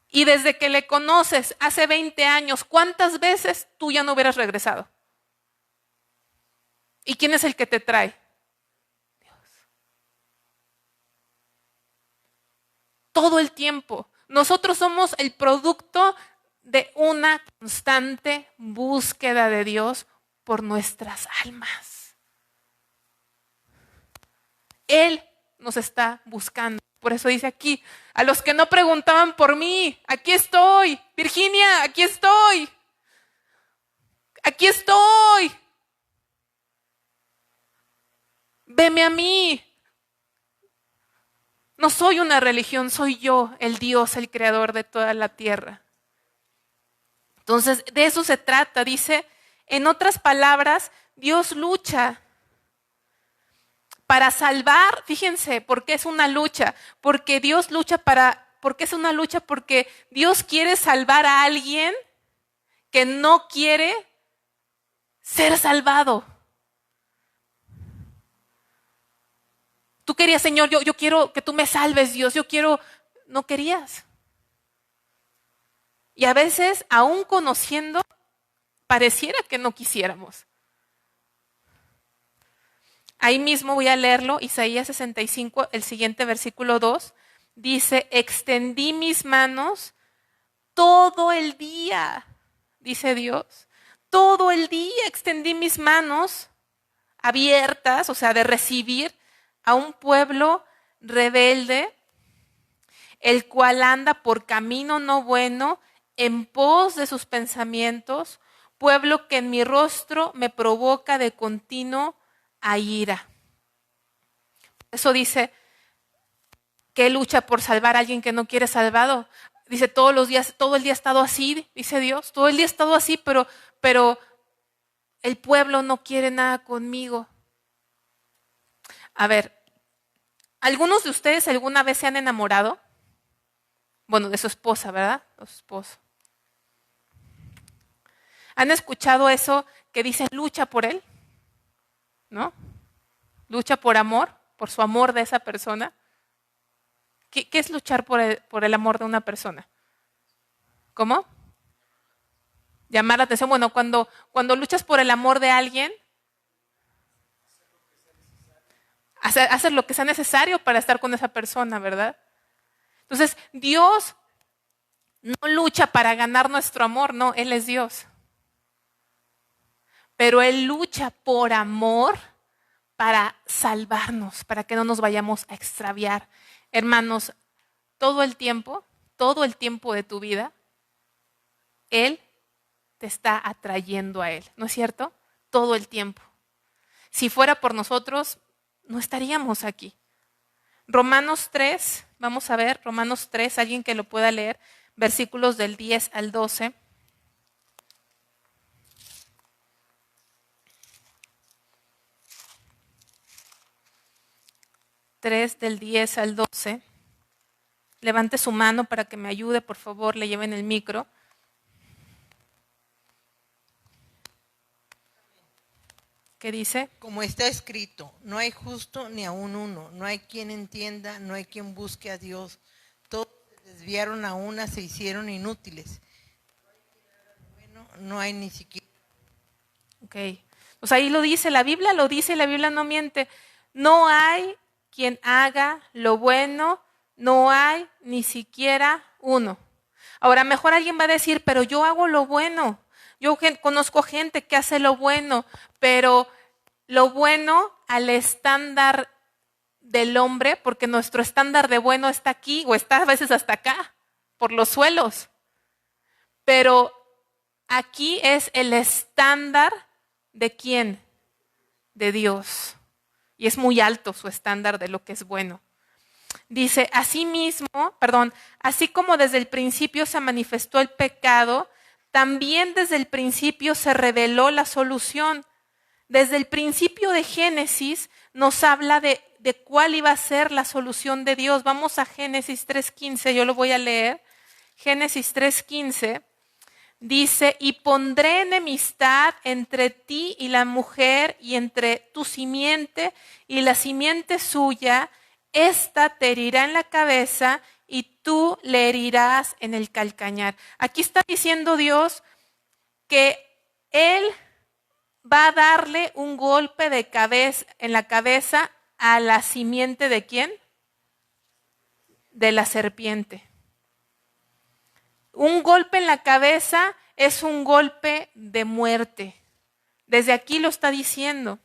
Y desde que le conoces hace 20 años, ¿cuántas veces tú ya no hubieras regresado? ¿Y quién es el que te trae? Dios. Todo el tiempo. Nosotros somos el producto de una constante búsqueda de Dios por nuestras almas. Él nos está buscando. Por eso dice aquí, a los que no preguntaban por mí, aquí estoy. Virginia, aquí estoy. Aquí estoy. veme a mí. No soy una religión, soy yo, el Dios, el creador de toda la tierra. Entonces, de eso se trata. Dice, en otras palabras, Dios lucha para salvar. Fíjense, ¿por qué es una lucha? Porque Dios lucha ¿por qué es una lucha? Porque Dios quiere salvar a alguien que no quiere ser salvado. Tú querías, Señor, yo quiero que tú me salves, Dios, no querías. Y a veces, aún conociendo, pareciera que no quisiéramos. Ahí mismo voy a leerlo, Isaías 65, el siguiente versículo 2, dice, extendí mis manos todo el día, dice Dios, todo el día extendí mis manos abiertas, o sea, de recibir a un pueblo rebelde, el cual anda por camino no bueno, en pos de sus pensamientos, pueblo que en mi rostro me provoca de continuo a ira. Eso dice que lucha por salvar a alguien que no quiere salvado. Dice todos los días, todo el día he estado así, dice Dios, todo el día he estado así, pero el pueblo no quiere nada conmigo. A ver, ¿algunos de ustedes alguna vez se han enamorado? Bueno, de su esposa, ¿verdad? De su esposo. ¿Han escuchado eso que dicen lucha por él? ¿No? Lucha por amor, por su amor de esa persona. ¿Qué es luchar por el amor de una persona? ¿Cómo? Llamar la atención. Bueno, cuando luchas por el amor de alguien, hacer lo que sea necesario para estar con esa persona, ¿verdad? Entonces, Dios no lucha para ganar nuestro amor, no, Él es Dios. Pero Él lucha por amor para salvarnos, para que no nos vayamos a extraviar. Hermanos, todo el tiempo de tu vida, Él te está atrayendo a Él, ¿no es cierto? Todo el tiempo. Si fuera por nosotros, no estaríamos aquí. Romanos 3, vamos a ver, Romanos 3, alguien que lo pueda leer, versículos del 10 al 12. Del 10 al 12. Levante su mano para que me ayude, por favor, le lleven el micro. ¿Qué dice? Como está escrito, no hay justo ni aun uno, no hay quien entienda, no hay quien busque a Dios. Todos se desviaron a una, se hicieron inútiles. Bueno, no hay ni siquiera. Ok, pues ahí lo dice, la Biblia lo dice y la Biblia no miente. No hay quien haga lo bueno, no hay ni siquiera uno. Ahora, mejor alguien va a decir, pero yo hago lo bueno. Yo conozco gente que hace lo bueno, pero lo bueno al estándar del hombre, porque nuestro estándar de bueno está aquí o está a veces hasta acá, por los suelos. Pero aquí es el estándar de ¿quién? De Dios. Y es muy alto su estándar de lo que es bueno. Dice, así como desde el principio se manifestó el pecado, también desde el principio se reveló la solución. Desde el principio de Génesis nos habla de cuál iba a ser la solución de Dios. Vamos a Génesis 3:15, yo lo voy a leer. Génesis 3:15 dice, y pondré enemistad entre ti y la mujer y entre tu simiente y la simiente suya. Esta te herirá en la cabeza y tú le herirás en el calcañar. Aquí está diciendo Dios que Él va a darle un golpe de cabeza en la cabeza a la simiente ¿de quién? De la serpiente. Un golpe en la cabeza es un golpe de muerte. Desde aquí lo está diciendo.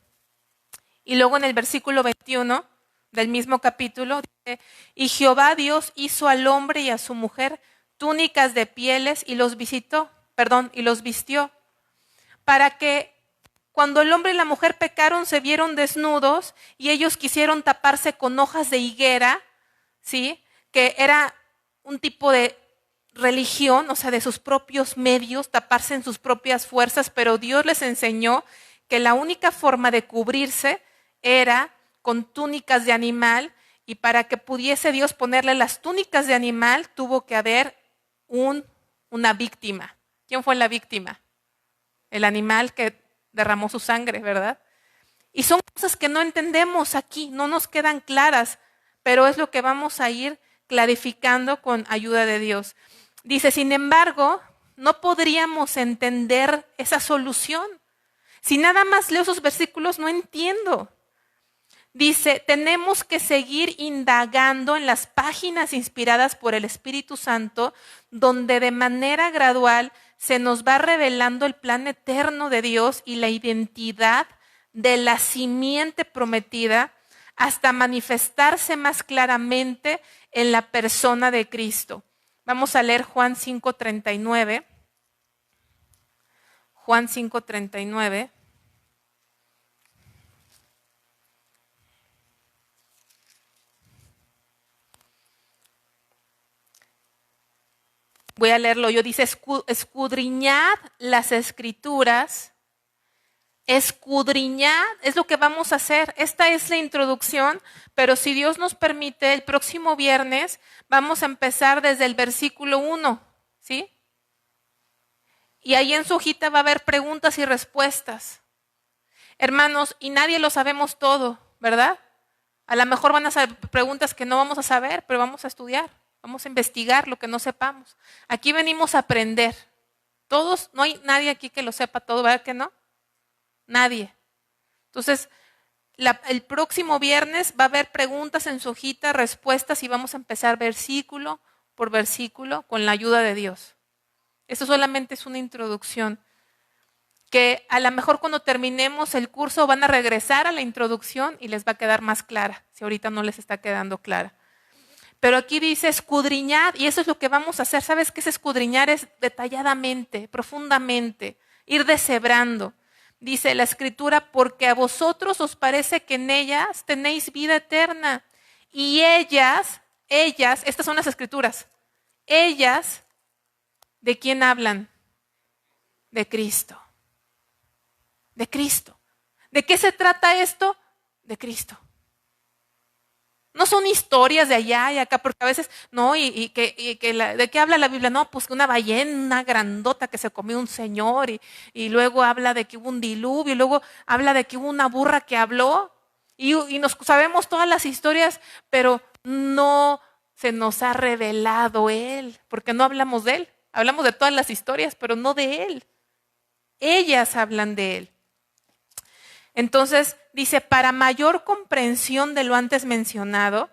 Y luego en el versículo 21 del mismo capítulo dice, y Jehová Dios hizo al hombre y a su mujer túnicas de pieles y los vistió, para que cuando el hombre y la mujer pecaron, se vieron desnudos y ellos quisieron taparse con hojas de higuera, ¿sí? Que era un tipo de religión, o sea, de sus propios medios, taparse en sus propias fuerzas, pero Dios les enseñó que la única forma de cubrirse era con túnicas de animal, y para que pudiese Dios ponerle las túnicas de animal, tuvo que haber una víctima. ¿Quién fue la víctima? El animal que derramó su sangre, ¿verdad? Y son cosas que no entendemos aquí, no nos quedan claras, pero es lo que vamos a ir clarificando con ayuda de Dios. Dice, sin embargo, no podríamos entender esa solución. Si nada más leo esos versículos, no entiendo. Dice, tenemos que seguir indagando en las páginas inspiradas por el Espíritu Santo, donde de manera gradual se nos va revelando el plan eterno de Dios y la identidad de la simiente prometida, hasta manifestarse más claramente en la persona de Cristo. Vamos a leer Juan 5:39. Juan 5:39. Voy a leerlo yo. Dice, escudriñad las Escrituras. Escudriñad es lo que vamos a hacer. Esta es la introducción, pero si Dios nos permite, el próximo viernes vamos a empezar desde el versículo 1, ¿sí? Y ahí en su hojita va a haber preguntas y respuestas. Hermanos, y nadie lo sabemos todo, ¿verdad? A lo mejor van a ser preguntas que no vamos a saber, pero vamos a estudiar, vamos a investigar lo que no sepamos. Aquí venimos a aprender. Todos, no hay nadie aquí que lo sepa todo, ¿verdad que no? Nadie. Entonces, el próximo viernes va a haber preguntas en su hojita, respuestas, y vamos a empezar versículo por versículo con la ayuda de Dios. Esto solamente es una introducción, que a lo mejor cuando terminemos el curso van a regresar a la introducción y les va a quedar más clara, si ahorita no les está quedando clara. Pero aquí dice escudriñar, y eso es lo que vamos a hacer. ¿Sabes qué es escudriñar? Es detalladamente, profundamente, ir deshebrando. Dice la Escritura, porque a vosotros os parece que en ellas tenéis vida eterna. Y ellas, estas son las Escrituras, ellas, ¿de quién hablan? De Cristo. De Cristo. ¿De qué se trata esto? De Cristo. No son historias de allá y acá, porque a veces, no, ¿de qué habla la Biblia? No, pues una ballena, una grandota que se comió un señor, y luego habla de que hubo un diluvio, y luego habla de que hubo una burra que habló, y nos sabemos todas las historias, pero no se nos ha revelado Él, porque no hablamos de Él. Hablamos de todas las historias, pero no de Él. Ellas hablan de Él. Entonces dice, para mayor comprensión de lo antes mencionado,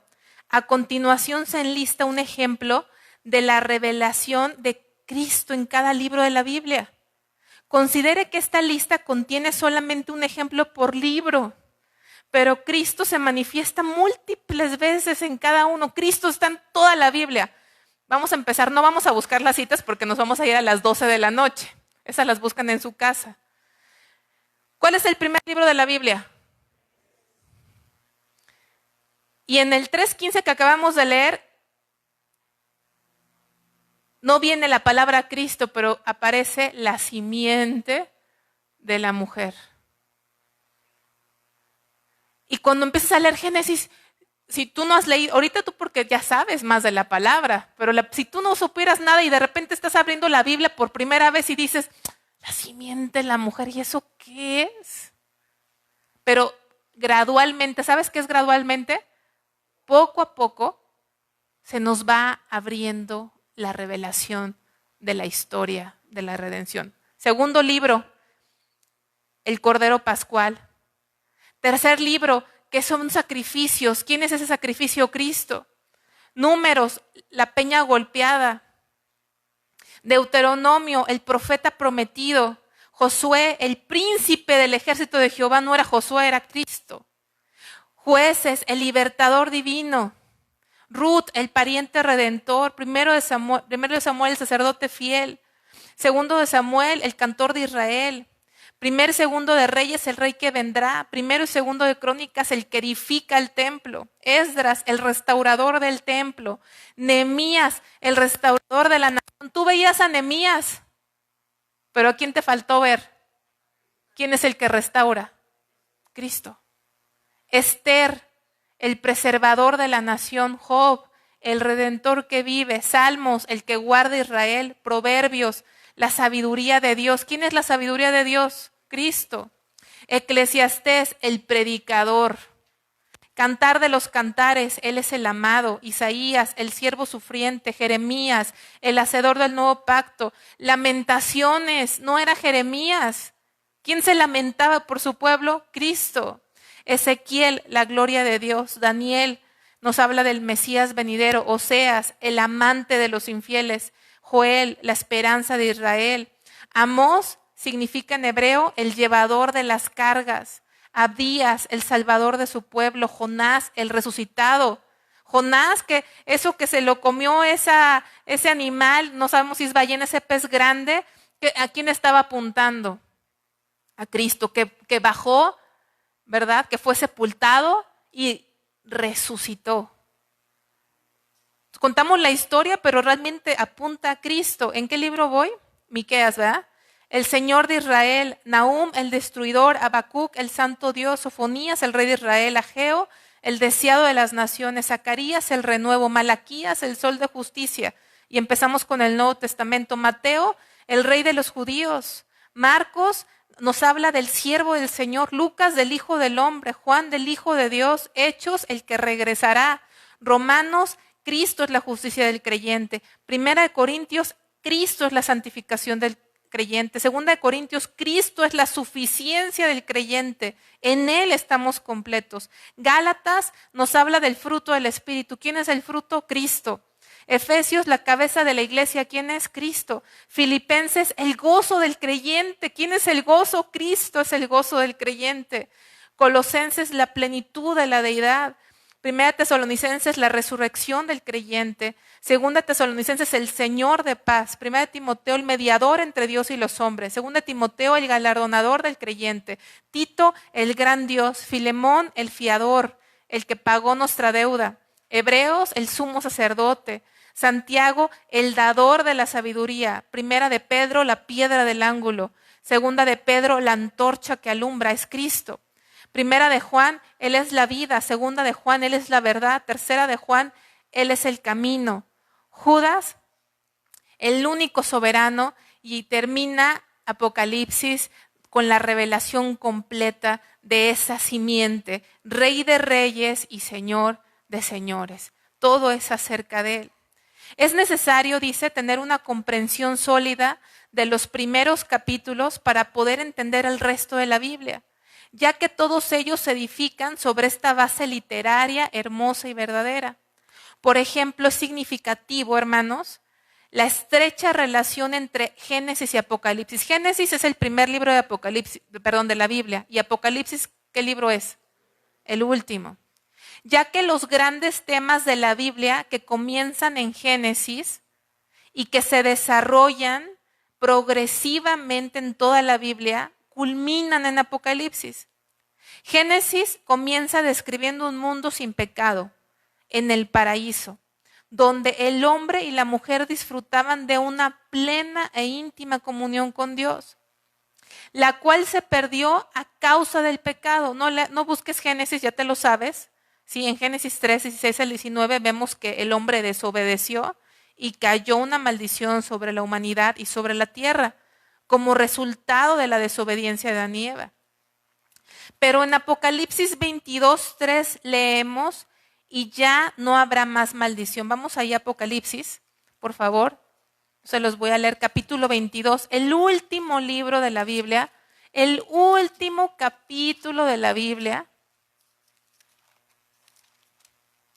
a continuación se enlista un ejemplo de la revelación de Cristo en cada libro de la Biblia. Considere que esta lista contiene solamente un ejemplo por libro, pero Cristo se manifiesta múltiples veces en cada uno. Cristo está en toda la Biblia. Vamos a empezar, no vamos a buscar las citas porque nos vamos a ir a las 12 de la noche. Esas las buscan en su casa. ¿Cuál es el primer libro de la Biblia? Y en el 3:15 que acabamos de leer, no viene la palabra Cristo, pero aparece la simiente de la mujer. Y cuando empiezas a leer Génesis, si tú no has leído, ahorita tú porque ya sabes más de la palabra, pero si tú no supieras nada y de repente estás abriendo la Biblia por primera vez y dices, la simiente de la mujer, ¿y eso qué es? Pero gradualmente, ¿sabes qué es gradualmente? Poco a poco se nos va abriendo la revelación de la historia de la redención. Segundo libro, el Cordero Pascual. Tercer libro, ¿qué son sacrificios? ¿Quién es ese sacrificio? Cristo. Números, la peña golpeada. Deuteronomio, el profeta prometido. Josué, el príncipe del ejército de Jehová, no era Josué, era Cristo. Jueces, el libertador divino. Ruth, el pariente redentor. Primero de Samuel, el sacerdote fiel. Segundo de Samuel, el cantor de Israel. Primero y segundo de Reyes, el rey que vendrá. Primero y segundo de Crónicas, el que edifica el templo. Esdras, el restaurador del templo. Nehemías, el restaurador de la nación. Tú veías a Nehemías, pero ¿a quién te faltó ver? ¿Quién es el que restaura? Cristo. Esther, el preservador de la nación. Job, el redentor que vive. Salmos, el que guarda Israel. Proverbios, la sabiduría de Dios. ¿Quién es la sabiduría de Dios? Cristo. Eclesiastés, el predicador. Cantar de los cantares, Él es el amado. Isaías, el siervo sufriente. Jeremías, el hacedor del nuevo pacto. Lamentaciones, no era Jeremías. ¿Quién se lamentaba por su pueblo? Cristo. Ezequiel, la gloria de Dios. Daniel nos habla del Mesías venidero. Oseas, el amante de los infieles. Joel, la esperanza de Israel. Amós significa en hebreo el llevador de las cargas. Abdías, el salvador de su pueblo. Jonás, el resucitado. Jonás, que eso que se lo comió ese animal, no sabemos si es ballena, ese pez grande, ¿a quién estaba apuntando? A Cristo, que bajó, ¿verdad? Que fue sepultado y resucitó. Contamos la historia, pero realmente apunta a Cristo. ¿En qué libro voy? Miqueas, ¿verdad? El Señor de Israel, Nahum, el destruidor, Habacuc, el santo Dios, Sofonías, el rey de Israel, Ageo, el deseado de las naciones, Zacarías, el renuevo, Malaquías, el sol de justicia. Y empezamos con el Nuevo Testamento. Mateo, el rey de los judíos. Marcos nos habla del siervo del Señor. Lucas, del Hijo del Hombre. Juan, del Hijo de Dios. Hechos, el que regresará. Romanos, Cristo es la justicia del creyente. Primera de Corintios, Cristo es la santificación del creyente. Segunda de Corintios, Cristo es la suficiencia del creyente. En Él estamos completos. Gálatas nos habla del fruto del Espíritu. ¿Quién es el fruto? Cristo. Efesios, la cabeza de la iglesia. ¿Quién es? Cristo. Filipenses, el gozo del creyente. ¿Quién es el gozo? Cristo es el gozo del creyente. Colosenses, la plenitud de la deidad. Primera Tesalonicenses, la resurrección del creyente. Segunda Tesalonicenses, el Señor de paz. Primera Timoteo, el mediador entre Dios y los hombres. Segunda Timoteo, el galardonador del creyente. Tito, el gran Dios. Filemón, el fiador, el que pagó nuestra deuda. Hebreos, el sumo sacerdote. Santiago, el dador de la sabiduría. Primera de Pedro, la piedra del ángulo. Segunda de Pedro, la antorcha que alumbra, es Cristo. Primera de Juan, Él es la vida. Segunda de Juan, Él es la verdad. Tercera de Juan, Él es el camino. Judas, el único soberano, y termina Apocalipsis con la revelación completa de esa simiente, Rey de reyes y Señor de señores. Todo es acerca de Él. Es necesario, dice, tener una comprensión sólida de los primeros capítulos para poder entender el resto de la Biblia, ya que todos ellos se edifican sobre esta base literaria hermosa y verdadera. Por ejemplo, es significativo, hermanos, la estrecha relación entre Génesis y Apocalipsis. Génesis es el primer libro de de la Biblia, y Apocalipsis, ¿qué libro es? El último. Ya que los grandes temas de la Biblia que comienzan en Génesis y que se desarrollan progresivamente en toda la Biblia, culminan en Apocalipsis. Génesis comienza describiendo un mundo sin pecado, en el paraíso, donde el hombre y la mujer disfrutaban de una plena e íntima comunión con Dios, la cual se perdió a causa del pecado. No busques Génesis, ya te lo sabes. Sí, en Génesis 3, 16 al 19 vemos que el hombre desobedeció y cayó una maldición sobre la humanidad y sobre la tierra, como resultado de la desobediencia de Adán y Eva. Pero en Apocalipsis 22, 3 leemos: y ya no habrá más maldición. Vamos ahí a Apocalipsis, por favor. Se los voy a leer, capítulo 22, el último libro de la Biblia, el último capítulo de la Biblia.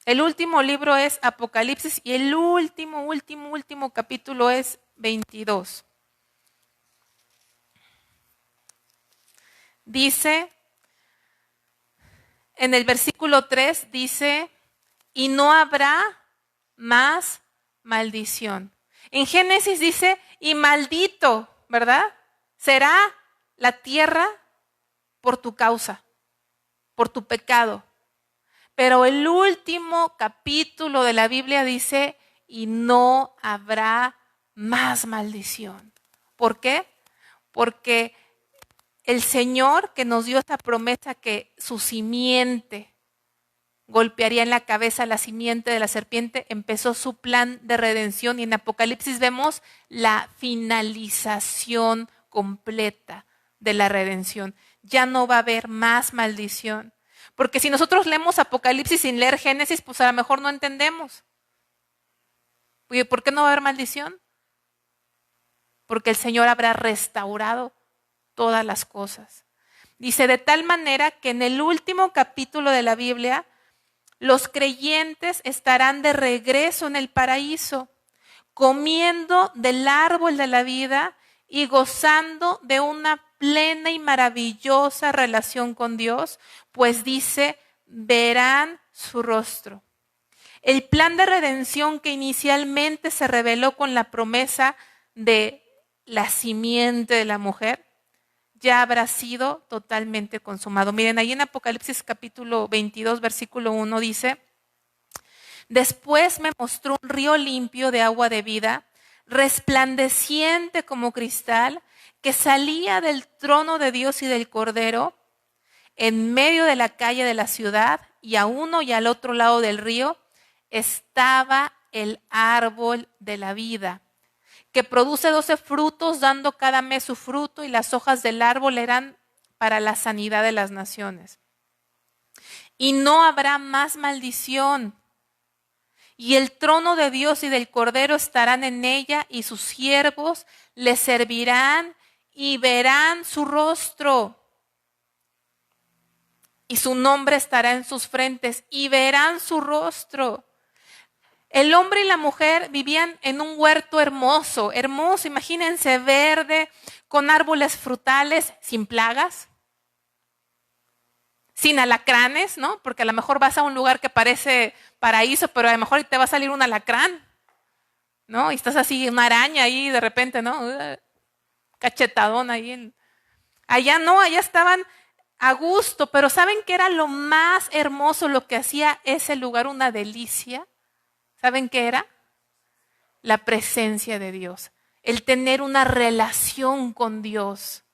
El último libro es Apocalipsis y el último capítulo es 22. Dice, en el versículo 3 dice: y no habrá más maldición. En Génesis dice: y maldito, ¿verdad? Será la tierra por tu causa, por tu pecado. Pero el último capítulo de la Biblia dice, y no habrá más maldición. ¿Por qué? Porque el Señor que nos dio esta promesa que su simiente golpearía en la cabeza la simiente de la serpiente, empezó su plan de redención y en Apocalipsis vemos la finalización completa de la redención. Ya no va a haber más maldición. Porque si nosotros leemos Apocalipsis sin leer Génesis, pues a lo mejor no entendemos. Oye, ¿por qué no va a haber maldición? Porque el Señor habrá restaurado todas las cosas. Dice, de tal manera que en el último capítulo de la Biblia, los creyentes estarán de regreso en el paraíso, comiendo del árbol de la vida y gozando de una plena y maravillosa relación con Dios, pues dice, verán su rostro. El plan de redención que inicialmente se reveló con la promesa de la simiente de la mujer, ya habrá sido totalmente consumado. Miren, ahí en Apocalipsis capítulo 22, versículo 1 dice, después me mostró un río limpio de agua de vida, resplandeciente como cristal, que salía del trono de Dios y del Cordero, en medio de la calle de la ciudad, y a uno y al otro lado del río estaba el árbol de la vida, que produce 12 frutos, dando cada mes su fruto, y las hojas del árbol eran para la sanidad de las naciones. Y no habrá más maldición. Y el trono de Dios y del Cordero estarán en ella, y sus siervos le servirán y verán su rostro. Y su nombre estará en sus frentes y verán su rostro. El hombre y la mujer vivían en un huerto hermoso, hermoso, imagínense, verde, con árboles frutales, sin plagas, sin alacranes, ¿no? Porque a lo mejor vas a un lugar que parece paraíso, pero a lo mejor te va a salir un alacrán, ¿no? Y estás así, una araña ahí de repente, ¿no? Cachetadón ahí. Allá no, allá estaban a gusto, pero ¿saben qué era lo más hermoso, lo que hacía ese lugar una delicia? ¿Saben qué era? La presencia de Dios, el tener una relación con Dios.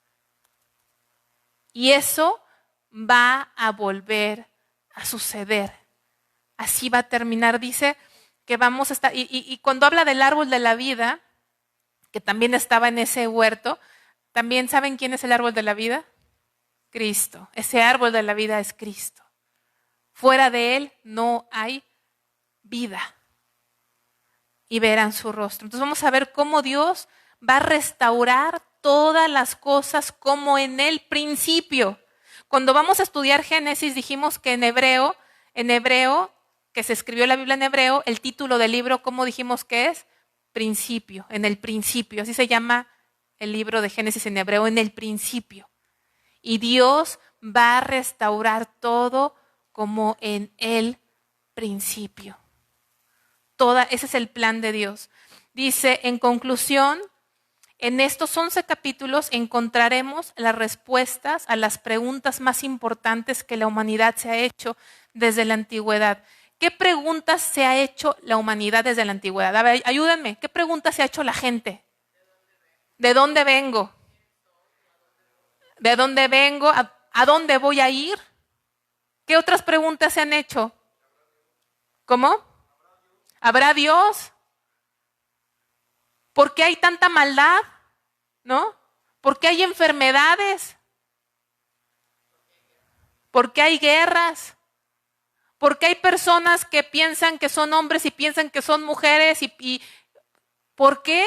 Y eso va a volver a suceder. Así va a terminar. Dice que vamos a estar, y cuando habla del árbol de la vida, que también estaba en ese huerto, también ¿saben quién es el árbol de la vida? Cristo. Ese árbol de la vida es Cristo. Fuera de Él no hay vida. Y verán su rostro. Entonces vamos a ver cómo Dios va a restaurar todas las cosas como en el principio. Cuando vamos a estudiar Génesis dijimos que en hebreo, que se escribió la Biblia en hebreo, el título del libro, ¿cómo dijimos que es? Principio, en el principio. Así se llama el libro de Génesis en hebreo, en el principio. Y Dios va a restaurar todo como en el principio. Ese es el plan de Dios. Dice, en conclusión, en estos 11 capítulos encontraremos las respuestas a las preguntas más importantes que la humanidad se ha hecho desde la antigüedad. ¿Qué preguntas se ha hecho la humanidad desde la antigüedad? A ver, ayúdenme. ¿Qué preguntas se ha hecho la gente? ¿De dónde vengo? ¿De dónde vengo? ¿A dónde voy a ir? ¿Qué otras preguntas se han hecho? ¿Cómo? ¿Habrá Dios? ¿Por qué hay tanta maldad? ¿No? ¿Por qué hay enfermedades? ¿Por qué hay guerras? ¿Por qué hay personas que piensan que son hombres y piensan que son mujeres? ¿Por qué?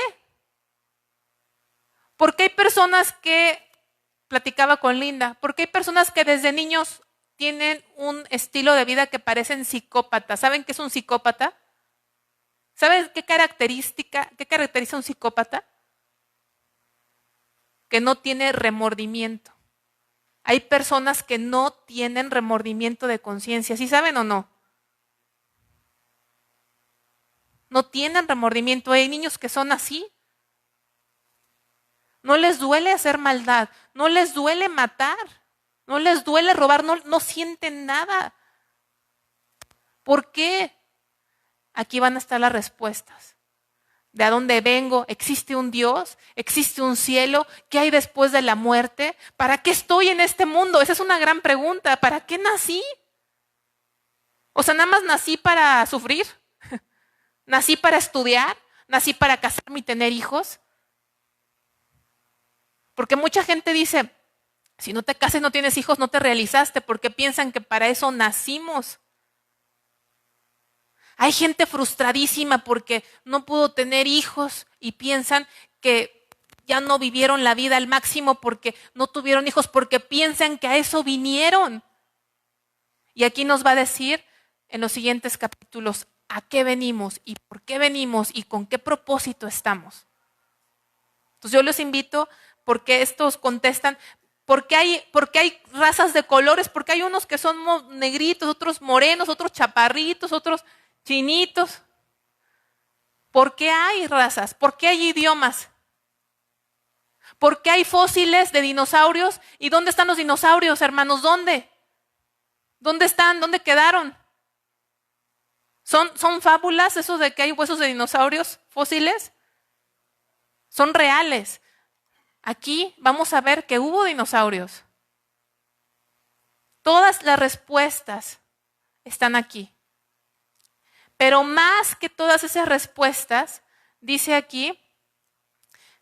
¿Por qué hay personas que, platicaba con Linda, por qué hay personas que desde niños tienen un estilo de vida que parecen psicópatas? ¿Saben qué es un psicópata? ¿Sabes qué caracteriza un psicópata? Que no tiene remordimiento. Hay personas que no tienen remordimiento de conciencia, ¿sí saben o no? No tienen remordimiento. Hay niños que son así. No les duele hacer maldad, no les duele matar, no les duele robar, no sienten nada. ¿Por qué? Aquí van a estar las respuestas. ¿De a dónde vengo? ¿Existe un Dios? ¿Existe un cielo? ¿Qué hay después de la muerte? ¿Para qué estoy en este mundo? Esa es una gran pregunta. ¿Para qué nací? O sea, ¿nada más nací para sufrir? ¿Nací para estudiar? ¿Nací para casarme y tener hijos? Porque mucha gente dice, si no te cases, no tienes hijos, no te realizaste, porque piensan que para eso nacimos. Hay gente frustradísima porque no pudo tener hijos y piensan que ya no vivieron la vida al máximo porque no tuvieron hijos, porque piensan que a eso vinieron. Y aquí nos va a decir en los siguientes capítulos a qué venimos y por qué venimos y con qué propósito estamos. Entonces yo los invito, porque estos contestan, porque hay razas de colores, porque hay unos que son negritos, otros morenos, otros chaparritos, otros chinitos. ¿Por qué hay razas? ¿Por qué hay idiomas? ¿Por qué hay fósiles de dinosaurios? ¿Y dónde están los dinosaurios, hermanos? ¿Dónde? ¿Dónde están? ¿Dónde quedaron? ¿Son fábulas eso de que hay huesos de dinosaurios fósiles? Son reales. Aquí vamos a ver que hubo dinosaurios. Todas las respuestas están aquí. Pero más que todas esas respuestas, dice aquí,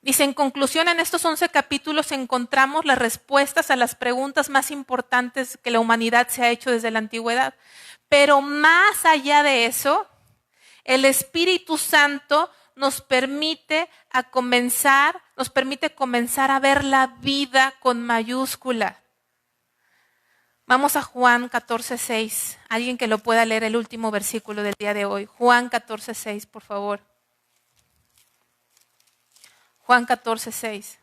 dice, en conclusión, en estos 11 capítulos encontramos las respuestas a las preguntas más importantes que la humanidad se ha hecho desde la antigüedad. Pero más allá de eso, el Espíritu Santo nos permite comenzar a ver la vida con mayúscula. Vamos a Juan 14:6. Alguien que lo pueda leer, el último versículo del día de hoy. Juan 14:6, por favor. Juan 14:6.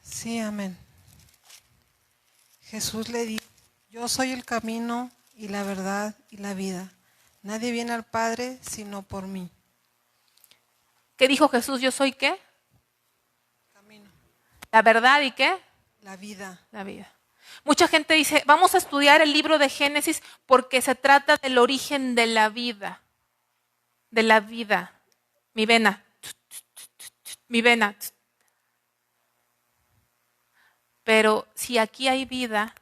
Sí, amén. Jesús le dijo, yo soy el camino y la verdad y la vida. Nadie viene al Padre sino por mí. ¿Qué dijo Jesús? ¿Yo soy qué? Camino. ¿La verdad y qué? La vida. La vida. Mucha gente dice, vamos a estudiar el libro de Génesis porque se trata del origen de la vida. De la vida. Mi vena. Mi vena. Pero si aquí hay vida,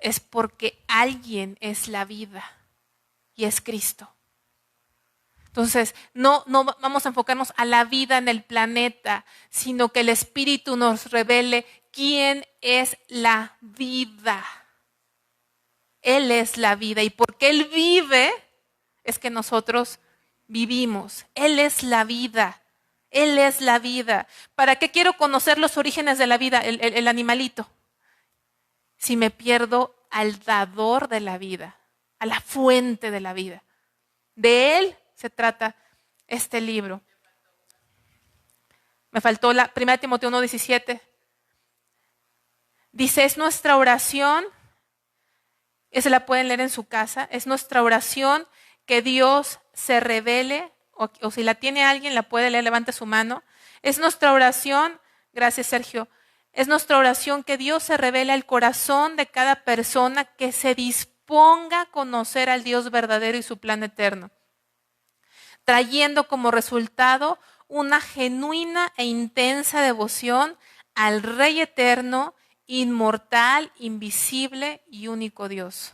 es porque alguien es la vida y es Cristo. Entonces, no vamos a enfocarnos a la vida en el planeta, sino que el Espíritu nos revele quién es la vida. Él es la vida y porque Él vive es que nosotros vivimos. Él es la vida. Él es la vida. ¿Para qué quiero conocer los orígenes de la vida? El animalito. Si me pierdo al dador de la vida, a la fuente de la vida. De Él se trata este libro. Me faltó la 1 Timoteo 1:17. Dice, es nuestra oración, esa la pueden leer en su casa, es nuestra oración que Dios se revele, o si la tiene alguien, la puede leer, levante su mano. Es nuestra oración, gracias Sergio, es nuestra oración que Dios se revele al corazón de cada persona que se disponga a conocer al Dios verdadero y su plan eterno, trayendo como resultado una genuina e intensa devoción al Rey eterno, inmortal, invisible y único Dios.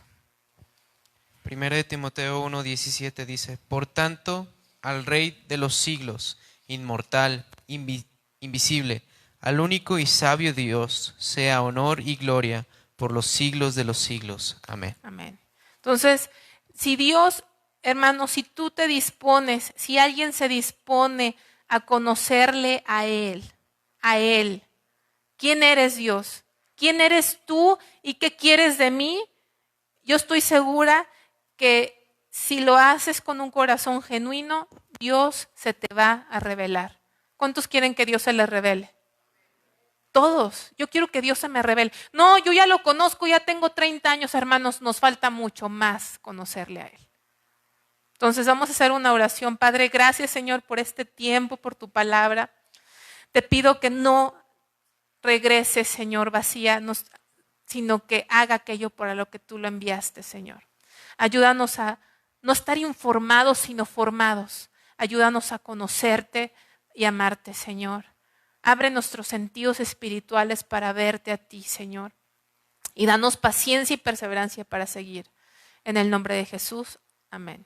1 Timoteo 1:17 dice, por tanto, al Rey de los siglos, inmortal, invisible, al único y sabio Dios, sea honor y gloria por los siglos de los siglos. Amén. Amén. Entonces, si Dios, hermano, si tú te dispones, si alguien se dispone a conocerle a Él, ¿quién eres Dios? ¿Quién eres tú y qué quieres de mí? Yo estoy segura que si lo haces con un corazón genuino, Dios se te va a revelar. ¿Cuántos quieren que Dios se les revele? Todos. Yo quiero que Dios se me revele. No, yo ya lo conozco, ya tengo 30 años, hermanos, nos falta mucho más conocerle a Él. Entonces vamos a hacer una oración. Padre, gracias, Señor, por este tiempo, por tu palabra. Te pido que no regrese, Señor, vacía, sino que haga aquello para lo que tú lo enviaste, Señor. Ayúdanos a no estar informados, sino formados. Ayúdanos a conocerte y amarte, Señor. Abre nuestros sentidos espirituales para verte a ti, Señor. Y danos paciencia y perseverancia para seguir. En el nombre de Jesús, amén.